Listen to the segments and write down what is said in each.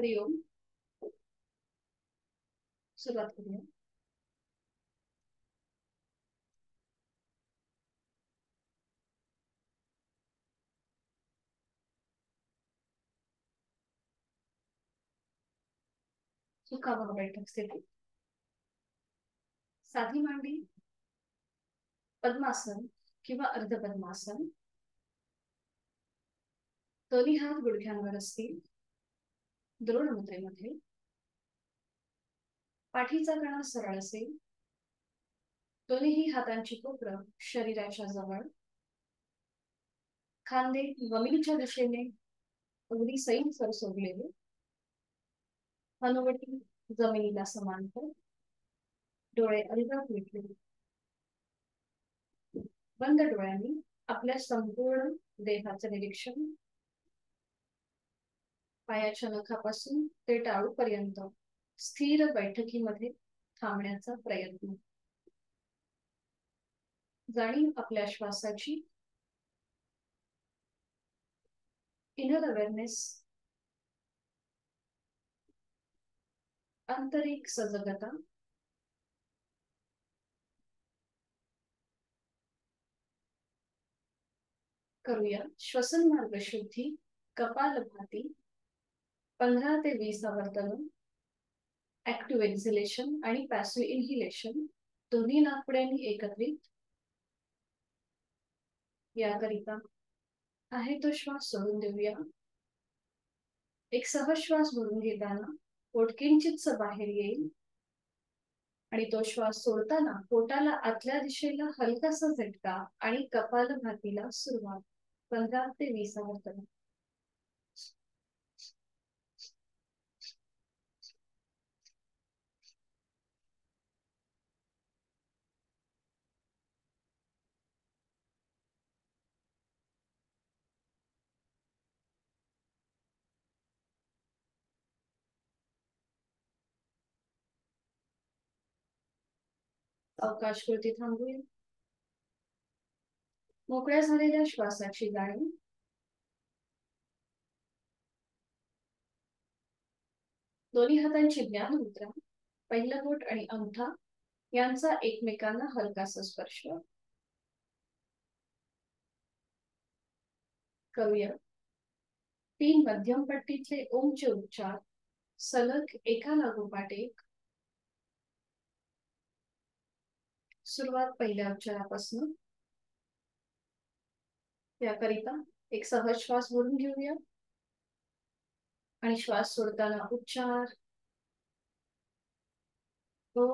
हरिओम. सुरुवात करूया. सुखावर बैठक स्थिती. साधी मांडी, पद्मासन किंवा अर्ध पद्मासन. दोन्ही हात गुडघ्यांवर असतील. द्रोण मुद्रेमध्ये. पाठीचा कणा सरळ असेल. दोन्ही हातांची कोपरं शरीराच्या जवळ. खांदे जमिनीच्या दिशेने अगदी सैलसर सोडलेले. हनुवटी जमिनीला समांतर. डोळे अलगद मिटले. बंद डोळ्यांनी आपल्या संपूर्ण देहाचे निरीक्षण. पायाच्या नखापासून ते टाळूपर्यंत स्थिर बैठकीमध्ये थांबण्याचा प्रयत्न. जाणीव आपल्या श्वासाची. Inner awareness. आंतरिक सजगता. करूया श्वसन मार्ग शुद्धी. कपालभाती 15 ते 20 आवर्तन. ऍक्टिव्ह एक्झिलेशन आणि पॅसिव्ह इनहिलेशन दोन्ही नाकपुड्यांनी एकत्रित. याकरिता आहे तो श्वास सोडून देऊया. एक सहज श्वास भरून घेताना पोट किंचितस बाहेर येईल आणि तो श्वास सोडताना पोटाला आतल्या दिशेला हलकासा झटका आणि कपालभातीला सुरुवात. 15 ते 20 आवर्तन. अवकाश कृती थांबूया. मोकळ्या झालेल्या श्वासाची जाणीव. दोन्ही हातांची ज्ञान मुद्रा. पहिला बोट आणि अंगठा यांचा एकमेकांना हलकासा स्पर्श. करूया 3 मध्यम पट्टीतले ओमचे उच्चार सलग एका लागोपाठ एक. सुरुवात पहिल्या उच्चारापासून. याकरिता एक सहज श्वास भरून घेऊया आणि श्वास सोडताना उच्चार ओ.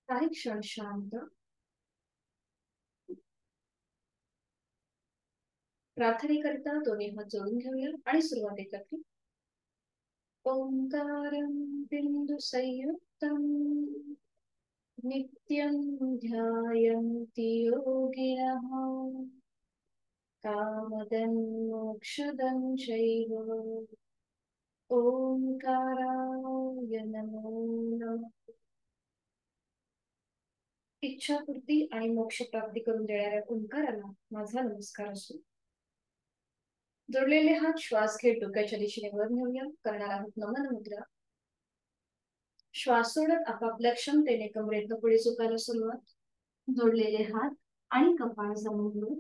काही क्षण शांत. प्रार्थनेकरिता दोन्ही हात जोडून घेऊया आणि सुरुवात एकत्रित. ओंकारं बिंदु संयुक्तं नित्यं ध्यायन्ति योगिनः कामदं मोक्षदं चैव. ओंकाराय नमो नमः. इच्छापूर्ती आणि मोक्ष प्राप्ती करून देणाऱ्या ओंकाराला माझा नमस्कार असो. जोडलेले हात श्वास घेत डोक्याच्या दिशेने वर नेऊया. करणार आहोत नमन मुद्रा. श्वास सोडत आपापल्या क्षमतेने कमरेतनं पुढे झुकायला सुरुवात. जोडलेले हात आणि कपाळ जमवून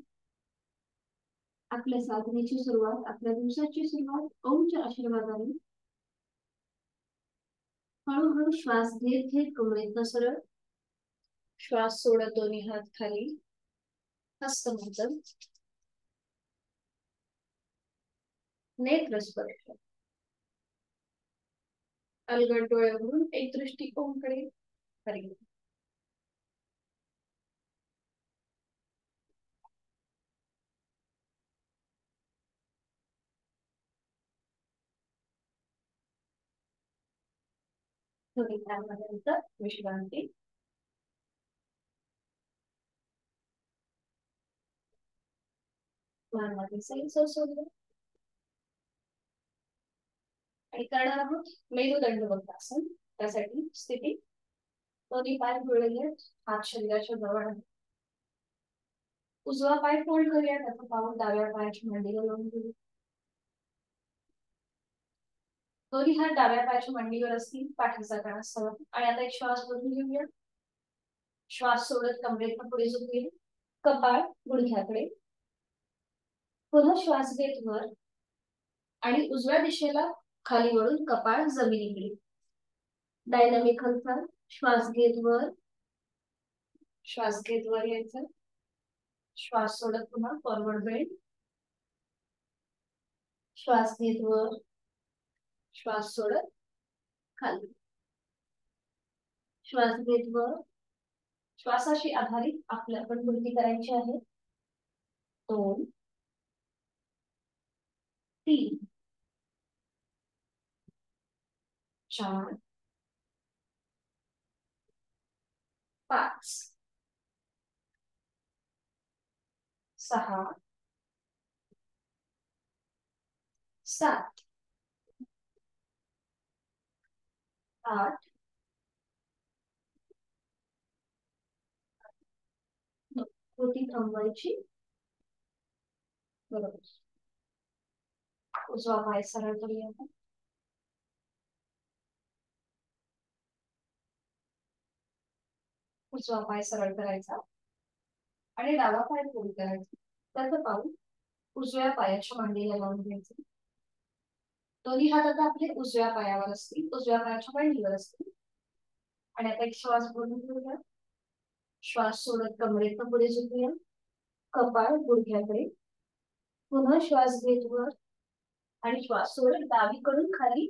आपल्या साधनेची सुरुवात, आपल्या दिवसाची सुरुवात ओमच्या आशीर्वादाने. हळूहळू श्वास घेत घेत कमरेतनं सरळ. श्वास सोडत दोन्ही हात खाली. हस्तमैथुन. नेत्र स्पर्श. अलगद डोळे उघडून एक दृष्टिकोनकडे करेल. थोडी त्यानंतर विश्रांती. मनामध्ये सैल सोडलं आणि करणार आहोत मेरुदंड वक्रासन. त्यासाठी स्थिती दोन्ही पाय जुळलेले, हात शरीराच्या जवळ आहे. उजवा पाय फोल्ड करूया, त्याचा पाऊल डाव्या पायाच्या मांडीला लावून घेऊ. दोन्ही हात डाव्या पायाच्या मांडीवर असतील, पाठीचा कणा सरळ. आणि आता एक श्वास भरून घेऊया. श्वास सोडत कमरेतनं पुढे झुकवेल, कपाळ गुडघ्याकडे. पुन्हा श्वास घेत वर आणि उजव्या दिशेला खाली वळून कपाळ जमिनीकडे. डायनामिक हालचाल. श्वास घेत वर, श्वास घेत वर यायचं. श्वास सोडत पुन्हा फॉरवर्ड बेंड. श्वास घेत वर, श्वास सोडत खाली. श्वास घेत वर. श्वासाशी आधारित आपल्या आपण कृती करायची आहे. 2 3 4 5 6 7 8 कृती थांबवायची. बरोबर. उजवा पाय सरळ करूया. उजवा पाय सरळ करायचा आणि डावा पाय पुढे करायचा. त्याचं पाऊल उजव्या पायाच्या मांडीला लावून घ्यायचं. दोन्ही हात आता आपले उजव्या पायावर असतील, उजव्या पायाच्या मांडीवर असतील. आणि आता एक श्वास भरून घेऊया. श्वास सोडत कमरेतनं पुढे झुकूया, कपाळ गुडघ्याकडे. पुन्हा श्वास घेत वर आणि श्वास सोडत डावीकडून खाली,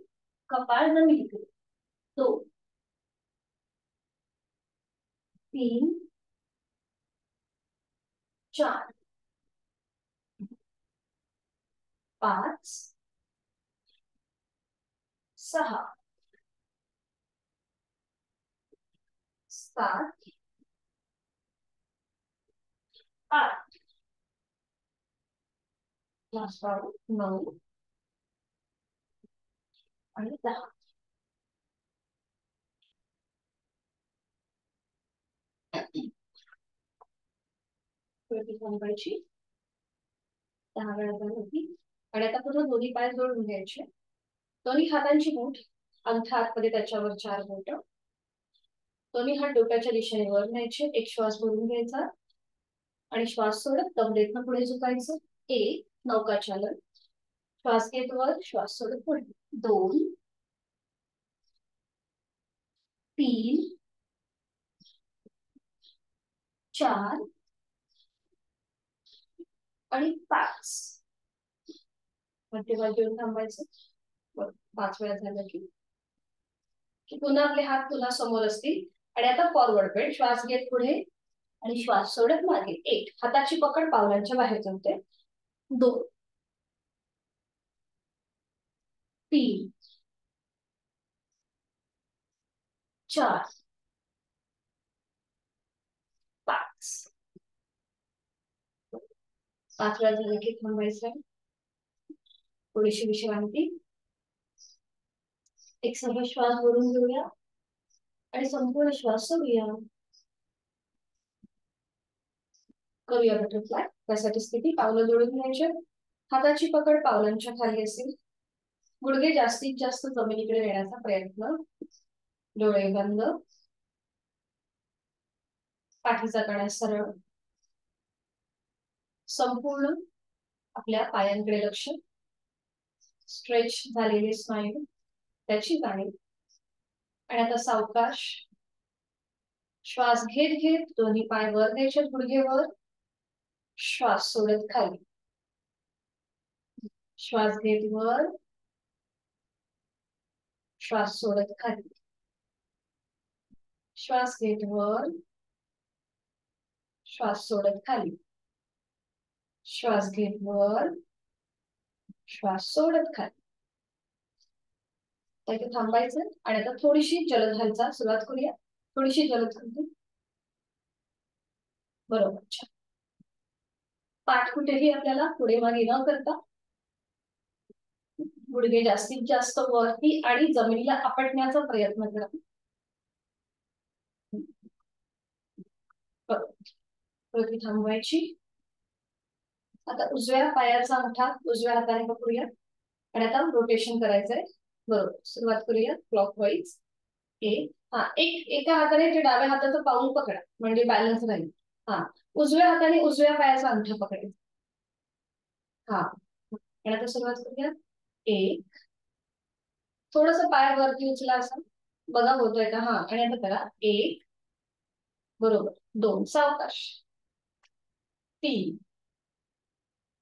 कपाळ जमिनीकडे. 2 3 4 5 6 7 8 9 आणि 10. थांबायची. 10 वेळा होती. आणि आता पुन्हा दोन्ही पाय जोडून घ्यायचे. दोन्ही हातांची बोट अंगठा आतमध्ये, त्याच्यावर 4 बोट. दोन्ही हात डोक्याच्या दिशेने वर न्यायचे. एक श्वास भरून घ्यायचा आणि श्वास सोडत कमरेतनं पुढे झुकायचं. 1 नौकाचालन. श्वास घेत वर, श्वास सोडत पुढे. 2 3 4 आणि 5. मध्यभागी येऊन थांबायचं. 5 वेळा झालं की पुन्हा आपले हात पुन्हा समोर असतील. आणि आता फॉरवर्ड बेंड. श्वास घेत पुढे आणि श्वास सोडत मागे. 1 हाताची पकड पावलांच्या बाहेर जमते. 2 3 4 5. 5 वेळा झालं की थांबायचं. थोडीशी विश्रांती. एक सगळा श्वास भरून घेऊया आणि संपूर्ण श्वास सोडूया. करूया बटरफ्लाय. त्यासाठी स्थिती पावलं जोडून घ्यायचे. हाताची पकड पावलांच्या खाली असेल. गुडघे जास्तीत जास्त जमिनीकडे नेण्याचा प्रयत्न. डोळे बंद. पाठीचा कणा सरळ. संपूर्ण आपल्या पायांकडे लक्ष. स्ट्रेच झालेले स्नायू त्याची जाणीव. आणि आता सावकाश श्वास घेत घेत दोन्ही पाय वर न्यायचे, गुडघे वर. श्वास सोडत खाली. श्वास घेत वर, श्वास सोडत खाली, श्वास घेत वर, श्वास सोडत खाली, श्वास घेत वर, श्वास सोडत खाली. इथे थांबायचं आणि आता थोडीशी जलद हालचाल सुरुवात करूया. थोडीशी जलद हालचाल. बरोबर, छान. पाठ कुठेही आपल्याला पुढे मागे न करता गुडघे जास्तीत जास्त वरती आणि जमिनीला आपटण्याचा प्रयत्न करा. वरती थांबवायची. आता उजव्या पायाचा अंगठा उजव्या हाताने पकडूया आणि आता रोटेशन करायचंय. बरोबर, सुरुवात करूया क्लॉकवाईज. एका हाताने ते डाव्या हाताचं पाऊल पकडा म्हणजे बॅलन्स राहील. उजव्या हाताने उजव्या पायाचा अंगठा पकडायचा. आणि आता सुरुवात करूया. एक, थोडस पाय वरती उचला असं बघा होतोय का. आणि आता करा. एक, बरोबर. दोन, सावकाश. तीन,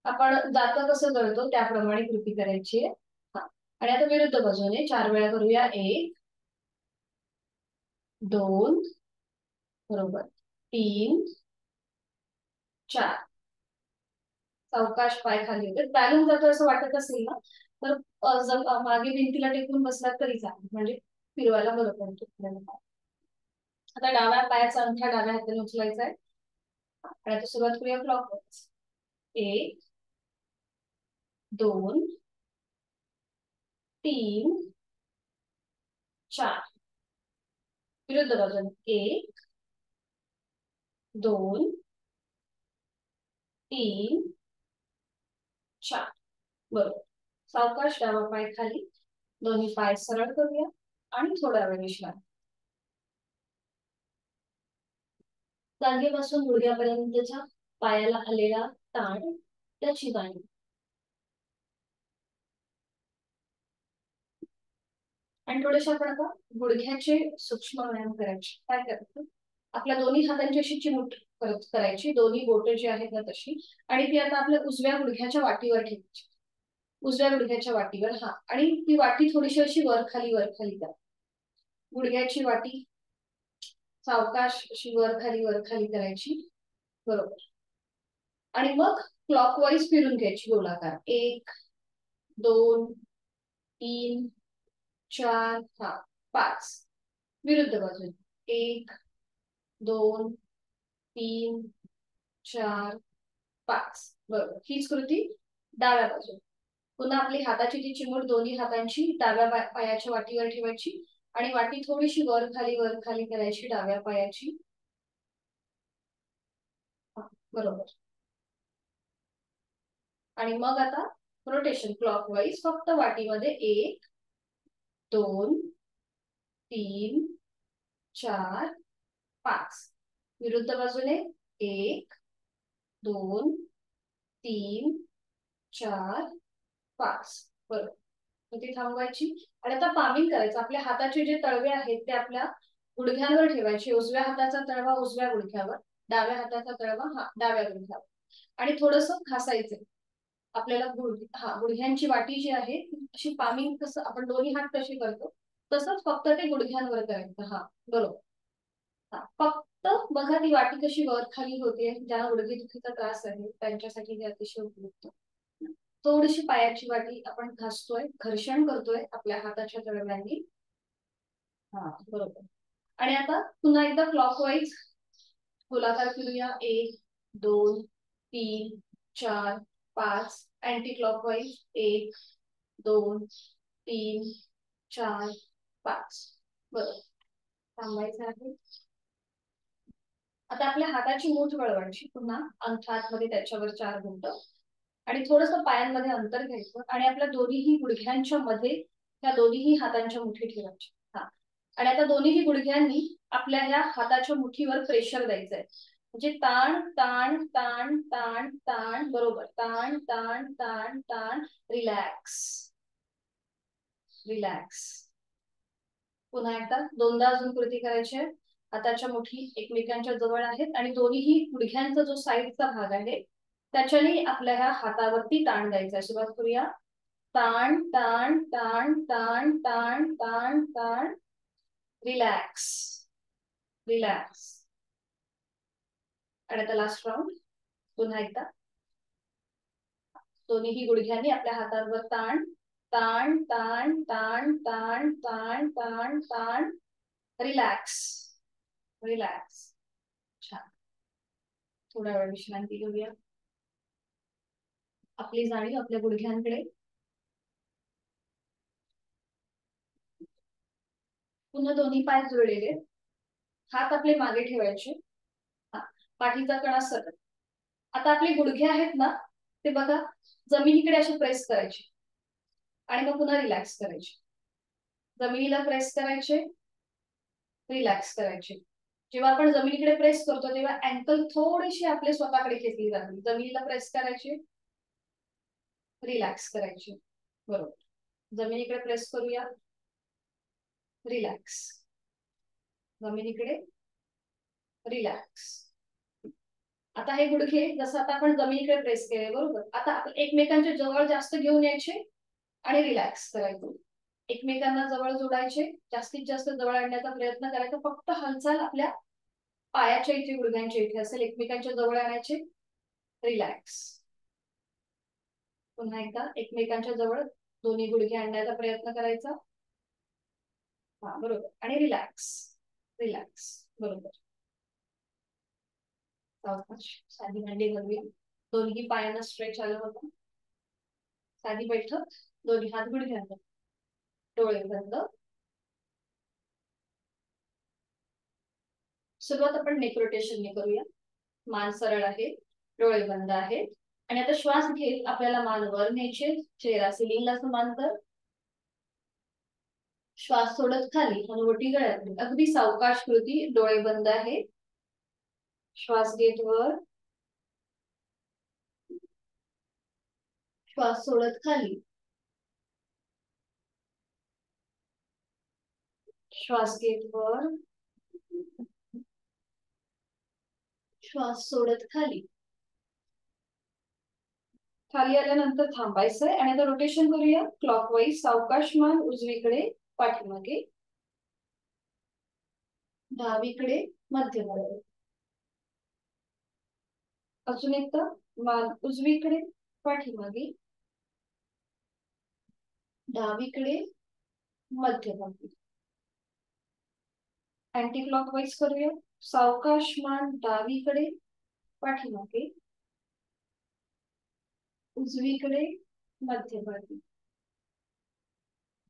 आपण जातं कसं करतो त्याप्रमाणे कृती करायची आहे. आणि आता विरुद्ध बाजूने 4 वेळा करूया. एक, दोन, बरोबर. तीन, चार. सावकाश पाय खाली होते. बॅलन्स जातो असं वाटत असेल ना तर जर मागे भिंतीला टेकून बसला तरी चालेल म्हणजे फिरवायला बरं पडतो. आता डाव्या पायाचा अंगठा डाव्या हाताने उचलायचा आहे आणि आता सुरुवात करूया क्लॉकवाईज. एक, दोन, तीन, चार. विरुद्ध बाजूने. एक, दोन, तीन, चार. बरोबर. सावकाश डावा पाय खाली, दोन्ही पाय सरळ करूया आणि थोडा वेळ विश्रांती. जांघेपासून गुडघ्यापर्यंतच्या पायाला आलेला ताण त्याची जाणीव. आणि थोडेसे आपण आता गुडघ्याचे सूक्ष्म व्यायाम करायचे. काय करायचं, आपल्या दोन्ही हातांची अशी चिमूट करायची, दोन्ही बोट जी आहेत ना तशी, आणि ती आता आपल्या उजव्या गुडघ्याच्या वाटीवर ठेवायची. उजव्या गुडघ्याच्या वाटीवर. आणि ती वाटी थोडीशी अशी वर खाली करा. गुडघ्याची वाटी सावकाश अशी वर खाली करायची. बरोबर. आणि मग क्लॉकवाईज फिरून घ्यायची गोलाकार. एक, दोन, तीन, चार, पाच. विरुद्ध बाजूने. एक, दोन, तीन, चार, पाच. बरोबर. हीच कृती डाव्या बाजूने. पुन्हा आपली हाताची जी चिमूट दोन्ही हातांची डाव्या पायाच्या वाटीवर ठेवायची आणि वाटी थोडीशी वर खाली करायची डाव्या पायाची. बरोबर. आणि मग आता रोटेशन क्लॉकवाईज फक्त वाटीमध्ये. एक, दोन, तीन, चार, पाच. विरुद्ध बाजूने. एक, दोन, तीन, चार, पाच. बरोबर. ती थांबवायची आणि आता पामिंग करायचं. आपल्या हाताचे जे तळवे आहेत ते आपल्या गुडघ्यांवर ठेवायचे. उजव्या हाताचा तळवा उजव्या गुडघ्यावर, डाव्या हाताचा तळवा डाव्या गुडघ्यावर आणि थोडस घासायचं. आपल्याला गुडघ्यांची वाटी जी आहे अशी पामिंग कसं आपण दोन्ही हात कशी करतो तसंच फक्त ते गुडघ्यांवर करायचं. बरोबर. फक्त बघा ती वाटी कशी वर खाली होते. ज्यांना गुडघेदुखीचा त्रास आहे त्यांच्यासाठी हे अतिशय उपयुक्त. थोडीशी पायाची वाटी आपण घासतोय, घर्षण करतोय आपल्या हाताच्या तळव्यांनी. बरोबर. आणि आता पुन्हा एकदा क्लॉकवाईज गोलाकार फिरूया. एक, दोन, तीन, चार, पाच. Anti clockwise. एक, दोन, तीन, चार, पाच. बरोबर. थांबायचं आहे. आता आपल्या हाताची मूठ वळवायची. पुन्हा अंगठा आतमध्ये त्याच्यावर 4 बोट आणि थोडस पायांमध्ये अंतर घ्यायचं आणि आपल्या दोन्हीही गुडघ्यांच्या मध्ये त्या दोन्हीही हातांच्या मुठी ठेवायच्या. आणि आता दोन्हीही गुडघ्यांनी आपल्या ह्या हाताच्या मुठीवर प्रेशर द्यायचंय. म्हणजे ताण ताण ताण ताण ताण. बरोबर. ताण ताण ताण ताण. Relax relax. पुन्हा एकदा दोनदा अजून कृती करायची आहे. हाताच्या मुठी एकमेकांच्या जवळ आहेत आणि दोन्हीही गुडघ्यांचा जो साईडचा भाग आहे त्याच्याने आपल्या ह्या हातावरती ताण द्यायचा. सुरुवात करूया. ताण ताण ताण ताण ताण ताण ताण, रिलॅक्स रिलॅक्स. आणि आता लास्ट राऊंड. पुन्हा एकदा दोन्ही गुडघ्यांनी आपल्या हातांवर ताण ताण ताण ताण ताण ताण ताण ताण, रिलॅक्स रिलॅक्स. छान. थोडा वेळ विश्रांती घेऊया. आपली जाणीव आपल्या गुडघ्यांकडे. पुन्हा दोन्ही पाय जोडलेले, हात आपले मागे ठेवायचे. पाठीचा कणा सरळ. आता आपले गुडघे आहेत ना, ते बघा जमिनीकडे असे प्रेस करायचे आणि मग पुन्हा रिलॅक्स करायचे. जमिनीला प्रेस करायचे, रिलॅक्स करायचे. जेव्हा आपण जमिनीकडे प्रेस करतो तेव्हा अँकल थोडीशी आपले स्वतःकडे खेचली जाते. जमिनीला प्रेस करायचे, रिलॅक्स करायचे. बरोबर. जमिनीकडे प्रेस करूया, रिलॅक्स. जमिनीकडे, रिलॅक्स. आता हे गुडघे जसं आता आपण जमिनीकडे प्रेस केले बरोबर, आता एकमेकांच्या जवळ जास्त घेऊन यायचे आणि रिलॅक्स करायचे. एकमेकांना जवळ जोडायचे, जास्तीत जास्त जवळ आणण्याचा प्रयत्न करायचा. फक्त हालचाल आपल्या पायाच्या इथे, गुडघ्यांच्या इथे असेल. एकमेकांच्या जवळ आणायचे, रिलॅक्स. पुन्हा एकदा एकमेकांच्या जवळ दोन्ही गुडघे आणण्याचा प्रयत्न करायचा. हा बरोबर. आणि रिलॅक्स रिलॅक्स. बरोबर. साधी मांडी घालूया. दोन्ही पायांना स्ट्रेच आलं होतं. साधी बैठक. दोन्ही हात गुडघ्यांवर, डोळे बंद. सुरुवात आपण नेक रोटेशनने करूया. मान सरळ आहे, डोळे बंद आहेत. आणि आता श्वास घेत आपल्याला मान वर न्यायचे, चेहरा सिलिंगला समांतर. श्वास सोडत खाली, हनुवटी गळ्यात. अगदी सावकाश कृती, डोळे बंद आहेत. श्वास घेत वर, श्वास सोडत खाली. श्वास घेत वर, श्वास सोडत खाली. खाली आल्यानंतर थांबायचंय आणि आता रोटेशन करूया क्लॉकवाईज. सावकाश मान उजवीकडे, पाठीमागे, डावीकडे, मध्यभागी. अजून एकदा मान उजवीकडे, पाठीमागे, डावीकडे, मध्यभागी. अँटी क्लॉकवाईज करूया. सावकाश मान डावीकडे, पाठीमागे, उजवीकडे, मध्यभागी.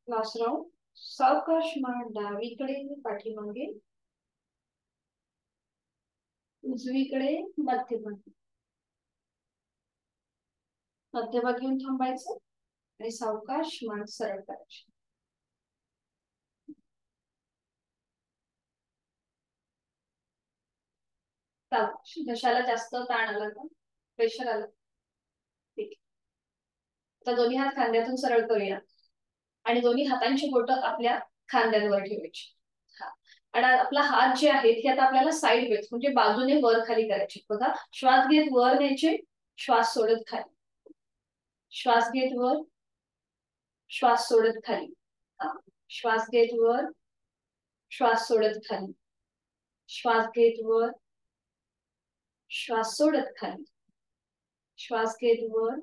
Last round. सावकाश मान डावीकडे, पाठीमागे, उजवीकडे, मध्यभागी. मध्यभागी येऊन थांबायचं आणि सावकाश मान सरळ करायची. घशाला जास्त ताण आला का, प्रेशर आलं, ठीक. आता दोन्ही हात खांद्यातून सरळ करूया आणि दोन्ही हातांची बोटं आपल्या खांद्यांवर ठेवायची. हा. आणि आपला हात जे आहेत हे आता आपल्याला साईड वेज म्हणजे बाजूने वर खाली करायचे. बघा श्वास घेत वर न्यायचे, श्वास सोडत खाली. श्वास घेत वर, श्वास सोडत खाली. श्वास घेत वर, श्वास सोडत खाली. श्वास घेत वर, श्वास सोडत खाली. श्वास घेत वर,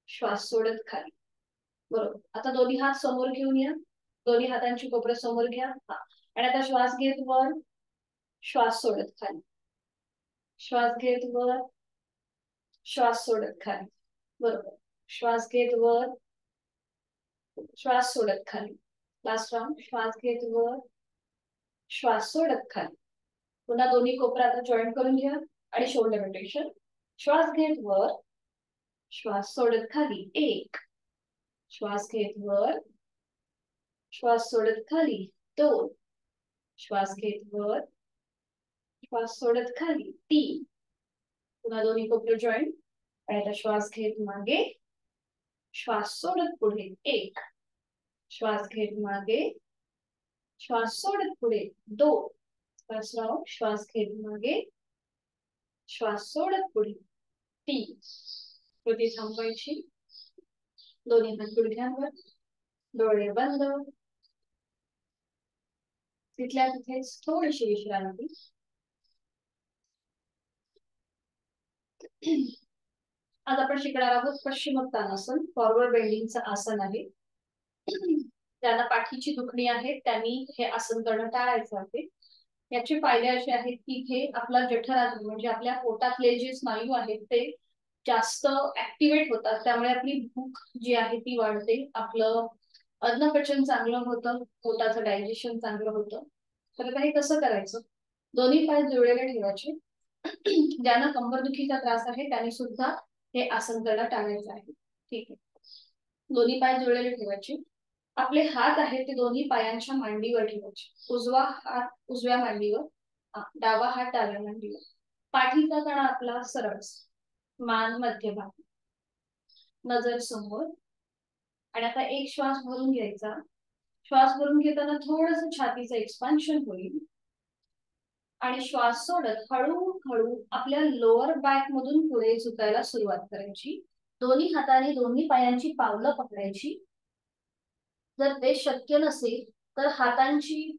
श्वास सोडत खाली. बरोबर. आता दोन्ही हात समोर घेऊन या, दोन्ही हातांची कोपरे समोर घ्या. आणि आता श्वास घेत वर, श्वास सोडत खाली. श्वास घेत वर, श्वास सोडत खाली. बरोबर. श्वास घेत वर, श्वास सोडत खाली. Last round. श्वास घेत वर, श्वास सोडत खाली. पुन्हा दोन्ही कोपरे आता जॉईन करून घ्या आणि शोल्डर रोटेशन. श्वास घेत वर, श्वास सोडत खाली. एक. श्वास घेत वर, श्वास सोडत खाली. दोन. श्वास घेत वर, श्वास सोडत खाली. तीन. पुन्हा दोन्ही कोपरे जॉईन आणि आता श्वास घेत मागे, श्वास सोडत पुढे. एक. श्वास घेत मागे, श्वास सोडत पुढे. दोन. श्वास घेत मागे, श्वास सोडत पुढे. तीन. कृती थांबवायची. दोन्ही हात गुडघ्यांवर, डोळे बंद, तिथल्या तिथेच थोडीशी विश्रांती. आज आपण शिकणार आहोत पश्चिमोत्तानासन, फॉरवर्ड बेंडिंगचं आसन आहे. ज्यांना पाठीची दुखणी आहे त्यांनी हे आसन करणं टाळायचं आहे. याचे फायदे असे आहेत की हे आपला जठराग्नी म्हणजे आपल्या पोटातले जे स्नायू आहेत ते जास्त ऍक्टिव्हेट होतात, त्यामुळे आपली भूक जी आहे ती वाढते, आपलं अन्नपचन चांगलं होतं, पोटाचं डायजेशन चांगलं होतं. तर आता हे कसं करायचं? दोन्ही पाय जुळलेले ठेवायचे. ज्यांना कंबरदुखीचा त्रास आहे त्यांनी सुद्धा हे आसन करणं टाळायचं आहे. ठीक आहे, दोन्ही पाय जुळलेले ठेवायचे. आपले हात आहेत ते दोन्ही पायांच्या मांडीवर ठेवायचे. उजवा हात उजव्या मांडीवर, डावा हात डाव्या मांडीवर. पाठीचा कणा आपला सरळ, मान मध्यभागी, नजर समोर. आणि आता एक श्वास भरून घ्यायचा. श्वास भरून घेताना थोडस छातीचं एक्सपान्शन होईल आणि श्वास सोडत हळूहळू आपल्या लोअर बॅक मधून पुढे झुकायला सुरुवात करायची. दोन्ही हाताने दोन्ही पायांची पावलं पकडायची. जर ते शक्य नसेल तर हातांची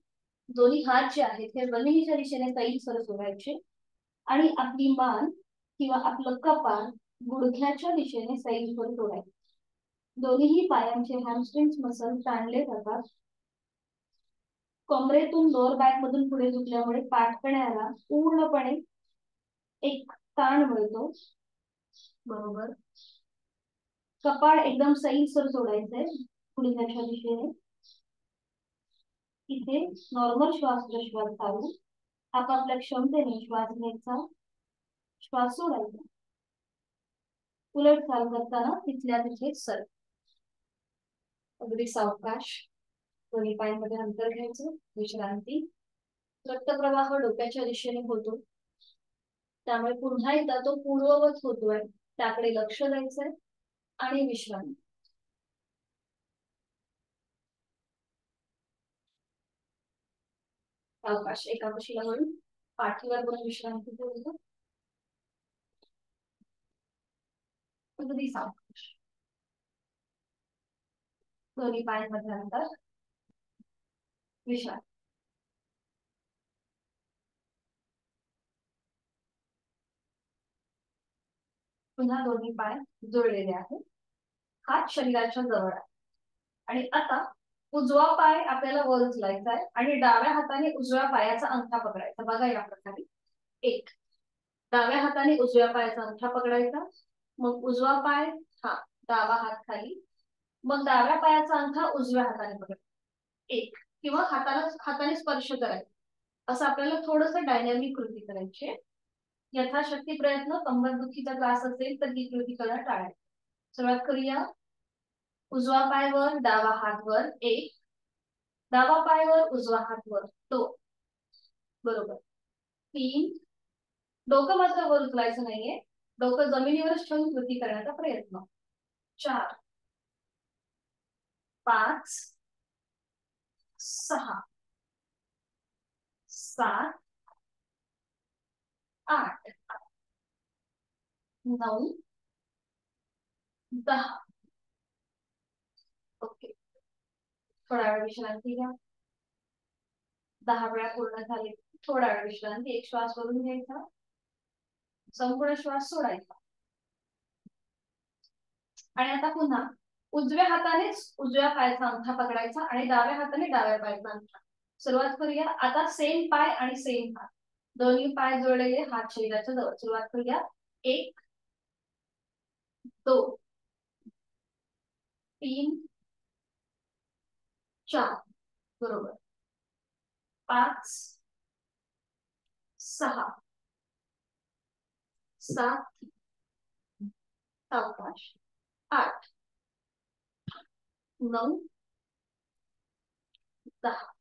दोन्ही हात जे आहेत ते जमिनीच्या दिशेने सैलसर सोडायचे आणि आपली मान किंवा आपलं कपाळ गुडघ्याच्या दिशेने सैलसर सोडायचे. दोन्ही पायांचे हॅमस्ट्रिंग्स मसल ताणले जातात. कमरेतून लोअर बॅक मधून पुढे झुकल्यामुळे पाठकण्याला पूर्णपणे एक ताण मिळतो. बरोबर, कपाळ एकदम सैलसर सोडायचंय गुडघ्याच्या दिशेने. इथे नॉर्मल श्वास प्रश्वास चालू, आपापल्या क्षमतेने श्वास घ्यायचा, श्वास सोडायचा. उलट चाल करताना तिथल्या तिथे सर, अगदी सावकाश. दोन्ही पायांमध्ये अंतर घ्यायचं, विश्रांती. रक्तप्रवाह डोक्याच्या दिशेने होतो, त्यामुळे पुन्हा एकदा तो पूर्ववत होतोय, त्याकडे लक्ष द्यायचंय आणि विश्रांती. सावकाश एका कशीला म्हणून पाठीवर पण विश्रांती ठेवतो. अगदी सावकाश. दोन्ही पायांमध्ये अंतर, विश्रांती. पुन्हा दोन्ही पाय जोडलेले आहेत, हात शरीराच्या जवळ आहे. आणि आता उजवा पाय आपल्याला वर उचलायचा आहे आणि डाव्या हाताने उजव्या पायाचा अंगठा पकडायचा. बघा या प्रकारे, एक डाव्या हाताने उजव्या पायाचा अंगठा पकडायचा, मग उजवा पाय, हा डावा हात खाली, मग डाव्या पायाचा अंगठा उजव्या हाताने पकडायचा, एक किंवा हाताने स्पर्श करायचा. असं आपल्याला थोडस डायनॅमिक कृती करायची. यथाशक्ती प्रयत्न, कंबरदुखीचा त्रास असेल तर ही कृती करणं टाळायची. सुरुवात करूया. उजवा पाय वर, डावा हात वर, एक, डावा पाय वर, उजवा हात वर, दोन, बरोबर, तीन, डोकं मात्र वर उचलायचं नाहीये, डोकं जमिनीवरच ठेवून कृती करण्याचा प्रयत्न, चार, पाच, सहा, सात, आठ, नऊ, 10. ओके, थोडा वेळ विश्रांती घ्या. 10 वेळा पूर्ण झाले, थोडा वेळ विश्रांती. एक श्वास भरून घ्यायचा, संपूर्ण श्वास सोडायचा. आणि आता पुन्हा उजव्या हातानेच उजव्या पायाचा अंगठा पकडायचा आणि डाव्या हाताने डाव्या पायाचा अंगठा. सुरुवात करूया. आता सेम पाय आणि सेम हात, दोन्ही पाय जोडलेले, हात शरीराच्या जवळ. सुरुवात करूया. एक, दोन, तीन, चार, बरोबर, पाच, सहा, सात, सावकाश, आठ, नऊ, 10.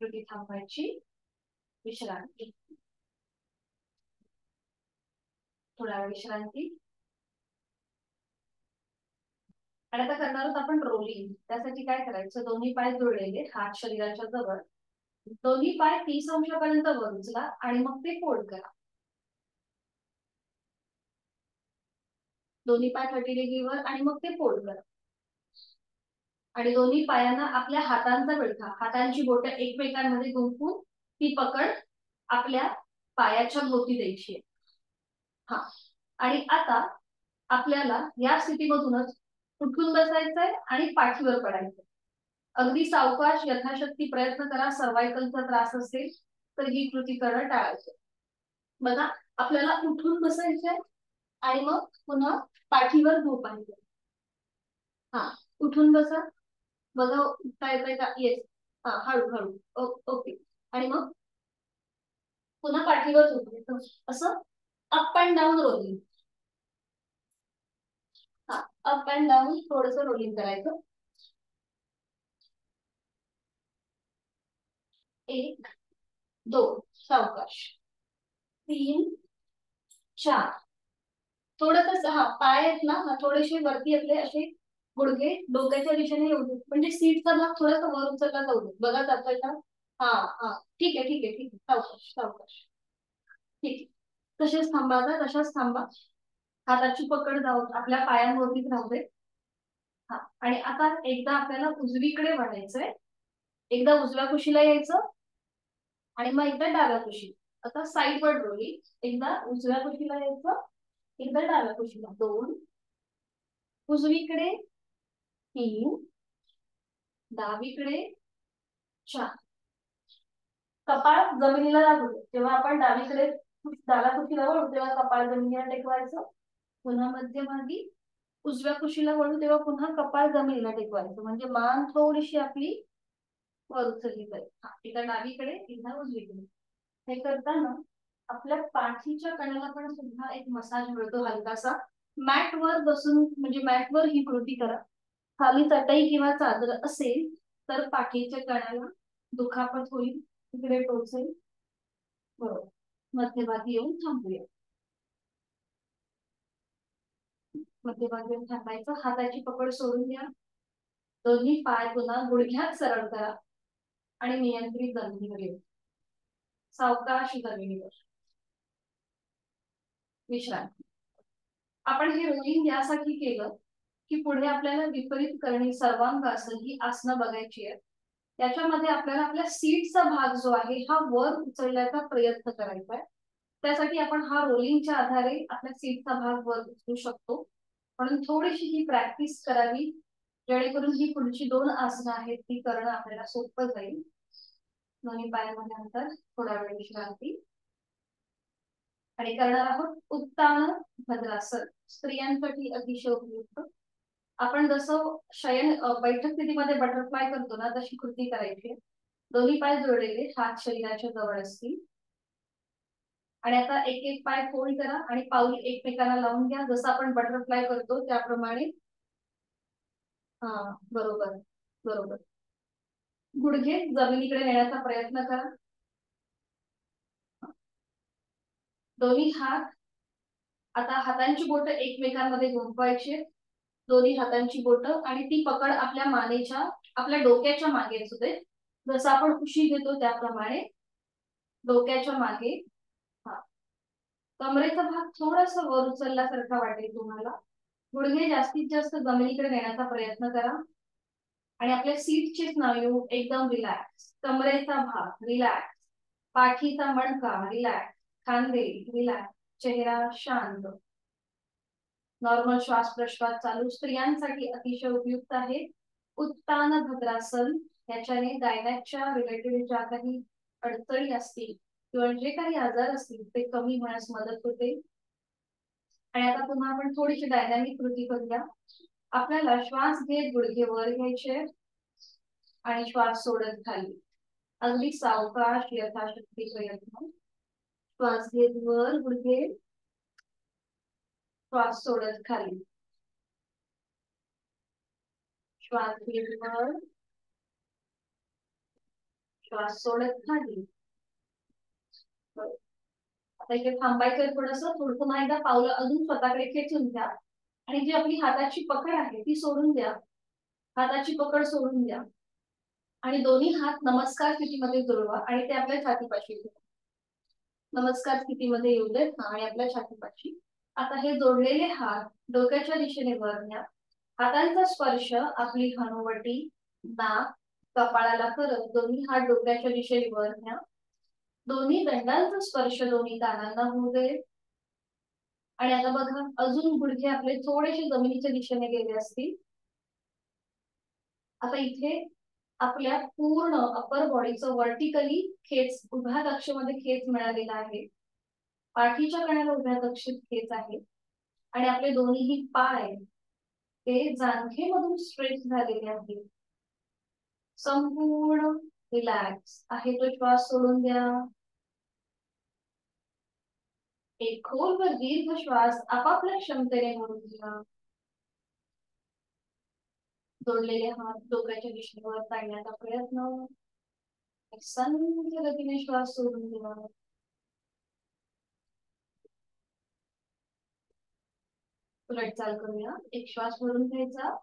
कृती थांबवायची, विश्रांती, थोडा वेळ विश्रांती. आणि आता करणार आहोत आपण रोलिंग. त्यासाठी काय करायचं, दोन्ही पाय जोडलेले, हात शरीराच्या जवळ, दोन्ही पाय 30 अंशापर्यंत वर उचला आणि मग ते फोल्ड करा. दोन्ही पाय 30 डिग्रीवर आणि मग ते फोल्ड करा. आणि दोन्ही पायांना आपल्या हातांचा विळखा, हातांची बोटं एकमेकांमध्ये गुंफून ती पकड आपल्या पायाच्या भोवती द्यायची आहे. हा, आणि आता आपल्याला या स्थितीमधूनच उठून बसायचंय आणि पाठीवर पडायचंय. अगदी सावकाश, यथाशक्ती प्रयत्न करा. सर्वायकलचा त्रास असेल तर ही कृती करणं टाळायचं. बघा, आपल्याला उठून बसायचंय आणि मग पुन्हा पाठीवर झोपायचं. हा, उठून बसा. बघा, उठता येतंय का? येस. हा, हळू हळू. ओके. आणि मग पुन्हा पाठीवर झोपायचं. असं अप अँड डाऊन रोलिंग. हा, अप अँड डाऊन थोडस रोलिंग करायचं. 1 2 सावकाश, 3 4. थोडस, हा, पाय आहेत ना थोडेसे वरती आपले असे गुडघे डोक्याच्या दिशेने येऊ देत, म्हणजे सीटचा भाग थोडासा वर उचलला जाऊ देत. बघा, जातोय का? हा हा, ठीक आहे ठीक आहे ठीक आहे. सावकाश सावकाश. ठीक आहे, तसेच थांबा. आता तशाच थांबा. हाताची पकड जाऊ आपल्या पायांवरतीच राहू दे. हा, आणि आता एकदा आपल्याला उजवीकडे वळायचंय. एकदा उजव्या कुशीला यायचं आणि मग एकदा डाव्या कुशी. आता साईडवर रोलिंग. एकदा उजव्या कुशीला यायचं, एकदा डाव्या कुशीला. 2, उजवीकडे 3, डावीकडे 4. कपाळ जमिनीला लागू दे. जेव्हा आपण डावीकडे डाव्या कुशीला वळू तेव्हा कपाळ जमिनीला टेकवायचं. पुन्हा मध्यभागी उजव्या कुशीला वळू तेव्हा पुन्हा कपाळ जमिनीला टेकवायचं, म्हणजे मान थोडीशी आपली वर उचलली जाईल. एकदा डावीकडे एकदा उजवीकडे. हे करताना आपल्या पाठीच्या कण्याला पण सुद्धा एक मसाज मिळतो हलकासा. मॅट वर बसून, म्हणजे मॅट वर ही कृती करा. खाली चटई किंवा चादर असेल तर पाठीच्या कण्याला दुखापत होईल, तिकडे टोचेल. बरोबर. मध्यभागी येऊन थांबूया. मध्यभागी येऊन थांबायचं. हाताची पकड सोडून द्या. दोन्ही पाय पुन्हा गुडघ्यात सरळ करा आणि नियंत्रित जमिनीवर येऊ. सावकाश जमिनीवर विश्रांती. आपण हे रोलिंग यासाठी केलं की पुढे आपल्याला विपरीत करणी सर्वांगासन ही आसनं बघायची आहेत. त्याच्यामध्ये आपल्याला आपल्या सीटचा भाग जो आहे हा वर उचलण्याचा प्रयत्न करायचा आहे. त्यासाठी आपण हा रोलिंगच्या आधारे आपल्या सीटचा भाग वर उचलू शकतो. म्हणून थोडीशी ही प्रॅक्टिस करावी, जेणेकरून ही पुढची 2 आसनं आहेत ती करणं आपल्याला सोपं जाईल. दोन्ही पायांमध्ये अंतर, थोडा वेळ विश्रांती. आणि करणार आहोत उत्तान भद्रासन. स्त्रियांसाठी अतिशय उपयुक्त. आपण जसं बैठक स्थितीमध्ये बटरफ्लाय करतो ना, तशी कृती करायची. दोन्ही पाय जोडलेले, हात शरीराच्या जवळ असतील. आणि आता एक एक पाय फोल्ड करा आणि पाऊल एकमेकांना लावून घ्या, जसं आपण बटरफ्लाय करतो त्याप्रमाणे. हा, बरोबर बरोबर. गुडघे जमिनीकडे नेण्याचा प्रयत्न करा. दोन्ही हात, आता हातांची बोटं एकमेकांमध्ये गुंफवायची. दोन्ही हातांची बोटं आणि ती पकड आपल्या मानेच्या, आपल्या डोक्याच्या मागे असू दे. जसं आपण उशी घेतो त्याप्रमाणे डोक्याच्या मागे. हा, कमरेचा भाग थोडासा वर उचलल्यासारखा वाटेल तुम्हाला. गुडघे जास्तीत जास्त जमिनीकडे नेण्याचा प्रयत्न करा. आणि आपल्या सीटचे स्नायू एकदम रिलॅक्स. कमरेचा भाग रिलॅक्स, पाठीचा मणका रिलॅक्स, खांदे रिलॅक्स, चेहरा शांत. नॉर्मल श्वास प्रश्वास चालू. स्त्रियांसाठी अतिशय उपयुक्त आहे उत्तान भद्रासन. याच्याने गायनॅकच्या रिलेटेड ज्या काही अडचणी असतील किंवा जे काही आजार असतील ते कमी होण्यास मदत होते. आणि आता पुन्हा आपण थोडीशी डायनॅमिक कृती करूया. आपल्याला श्वास घेत गुडघे वर घ्यायचे आणि श्वास सोडत खाली. अगदी सावकाश, यथाशक्ती प्रयत्न. श्वास घेत वर गुडघे, श्वास सोडत खाली. श्वास घेत वर, श्वास सोडत खाली. आता इथे थांबायचं थोडंसं. पुन्हा एकदा पावलं अजून स्वतःकडे खेचून घ्या आणि जी आपली हाताची पकड आहे ती सोडून द्या. हाताची पकड सोडून द्या आणि दोन्ही हात नमस्कार स्थितीमध्ये जुळवा आणि ते आपल्या छातीपाशी ठेवा. नमस्कार स्थितीमध्ये येऊ देत आणि आपल्या छातीपाशी. आता हे जोडलेले हात डोक्याच्या दिशेने वर न्या. हातांचा स्पर्श आपली हनुवटी, नाक, कपाळाला करत दोन्ही हात डोक्याच्या दिशेने वर न्या. दोन्ही दंडांचा स्पर्श दोन्ही कानांना होऊ दे. आणि आता बघा अजून गुडघे आपले थोडेसे जमिनीच्या दिशेने गेले असतील. आता इथे आपल्या पूर्ण अपर बॉडीचं वर्टिकली खेच, उभ्या कक्षेमध्ये खेच मिळालेला आहे. पाठीच्या कण्याला उभ्या कक्षेत खेच आहे. आणि आपले दोन्हीही पाय ते जांघेमधून स्ट्रेच झालेले आहेत. संपूर्ण रिलॅक्स आहे. तो श्वास सोडून द्या. एक खोल व दीर्घ श्वास आपापल्या क्षमतेने मोडून घ्या. जोडलेले हात डोक्याच्या दिशेवर काढण्याचा प्रयत्न. संथ गतीने श्वास सोडून घ्या. उलट चाल करूया. एक श्वास भरून घ्यायचा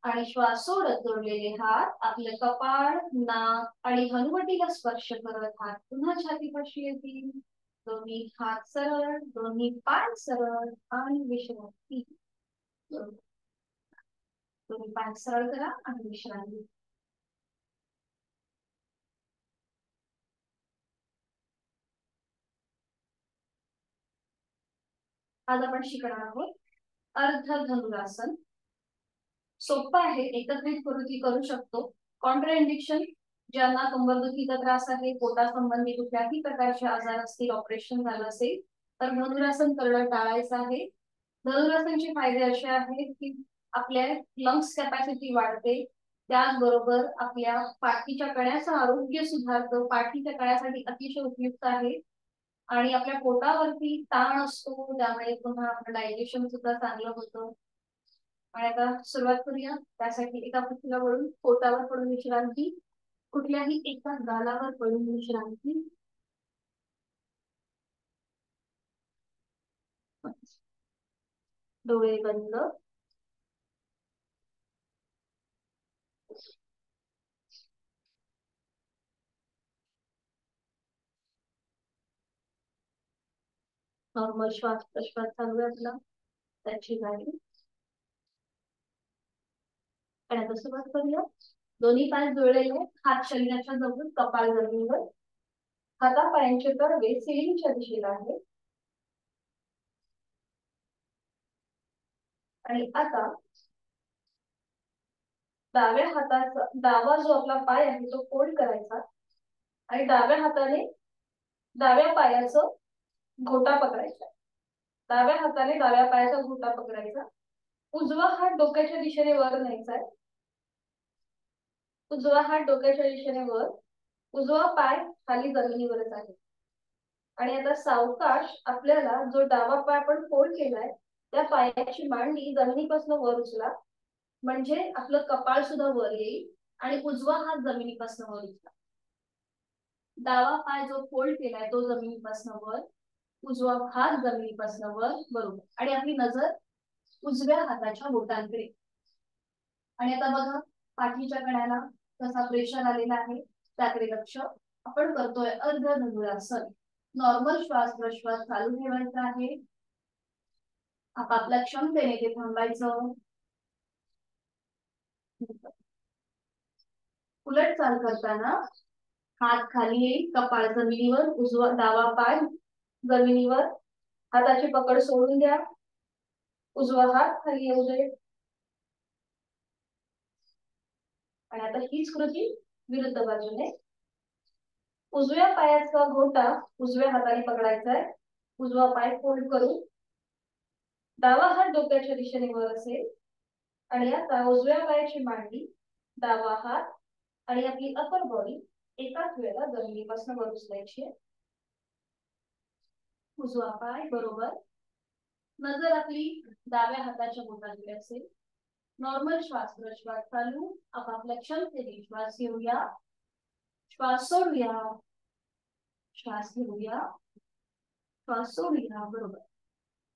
आणि श्वास सोडत जोडलेले हात आपले कपाळ, नाक आणि हनुवटीला स्पर्श करत हात पुन्हा छातीपाशी येतील. दोन्ही हात सरळ, दोन्ही पाय सरळ आणि विश्रांती. दोन्ही पाय सरळ करा आणि विश्रांती. आज आपण शिकणार आहोत अर्ध धनुरासन. सोपं आहे, एकत्रित कृती करू शकतो. कॉन्ट्राइंडिक्शन, ज्यांना कंबरदुखीचा त्रास आहे, पोटासंबंधी कुठल्याही प्रकारचे आजार असतील, ऑपरेशन झालं असेल तर धनुरासन करणं टाळायचं आहे. धनुरासनचे फायदे असे आहेत की आपल्या लंग्स कॅपॅसिटी वाढते. त्याचबरोबर आपल्या पाठीच्या कण्याचं आरोग्य सुधारतं. पाठीच्या कण्यासाठी अतिशय उपयुक्त आहे. आणि आपल्या पोटावरती ताण असतो, त्यामुळे पुन्हा आपलं डायजेशन सुद्धा चांगलं होतं. आणि आता सुरुवात करूया. त्यासाठी एका पृथ्वीला वळून पोटावर पडून विश्रांती. कुठल्याही एका गालावर पडून विश्रांती. डोळे बंद. नॉर्मल श्वास प्रश्वास चालू आहे आपला, त्याची गाडी. आणि आता सुरुवात करूया. दोन्ही पाय जुळलेले, हात शरीराच्या जवळ, कपाळ जमिनीवर. हातापायांचे तळवे सिलिंगच्या दिशेला आहे. आणि आता डाव्या हाताचा डावा जो आपला पाय आहे तो फोल्ड करायचा आणि डाव्या हाताने डाव्या पायाचं घोटा पकडायचा. डाव्या हाताने डाव्या पायाचा घोटा पकडायचा. उजवा हात डोक्याच्या दिशेने वर न्यायचा आहे. उजवा हात डोक्याच्या दिशेने वर, उजवा पाय खाली जमिनीवरच आहे. आणि आता सावकाश आपल्याला जो डावा पाय आपण फोल्ड केलाय त्या पायाची मांडी जमिनीपासून वर उचला, म्हणजे आपलं कपाळ सुद्धा वर येईल आणि उजवा हात जमिनीपासून वर उचला. डावा पाय जो फोल्ड केलाय तो जमिनीपासून वर, उजवा हात जमिनीपासून वर, बरोबर. आणि आपली नजर उजव्या हाताच्या बोटांकडे. आणि आता बघा पाठीच्या कण्याला कसा प्रेशर आलेला आहे त्याकडे लक्ष. आपण करतोय अर्ध धनुरासन. नॉर्मल श्वास प्रश्वास चालू ठेवायचा आहे. आपापल्या क्षमतेने ते थांबायचं. उलट चाल करताना हात खाली येईल, कपाळ जमिनीवर, उजवा डावा पाय जमिनीवर. हाताची पकड सोडून द्या. उजवा हात खाली येऊ दे. आणि आता हीच कृती विरुद्ध बाजूने. उजव्या पायाचा घोटा उजव्या हाताने पकडायचा आहे. उजवा पाय फोल्ड करून डावा हात डोक्याच्या दिशेने वर असेल. आणि आता उजव्या पायाची मांडी, डावा हात आणि आपली अपर बॉडी एकाच वेळेला जमिनीपासून वर उचलायची आहे. उजवा पाय बरोबर. नजर आपली डाव्या हाताच्या बोटांकडे असेल. नॉर्मल श्वास प्रश्वास चालू. आपापल्या क्षमतेने श्वास घेऊया, श्वास सोडूया, श्वास घेऊया, श्वास सोडूया, बरोबर.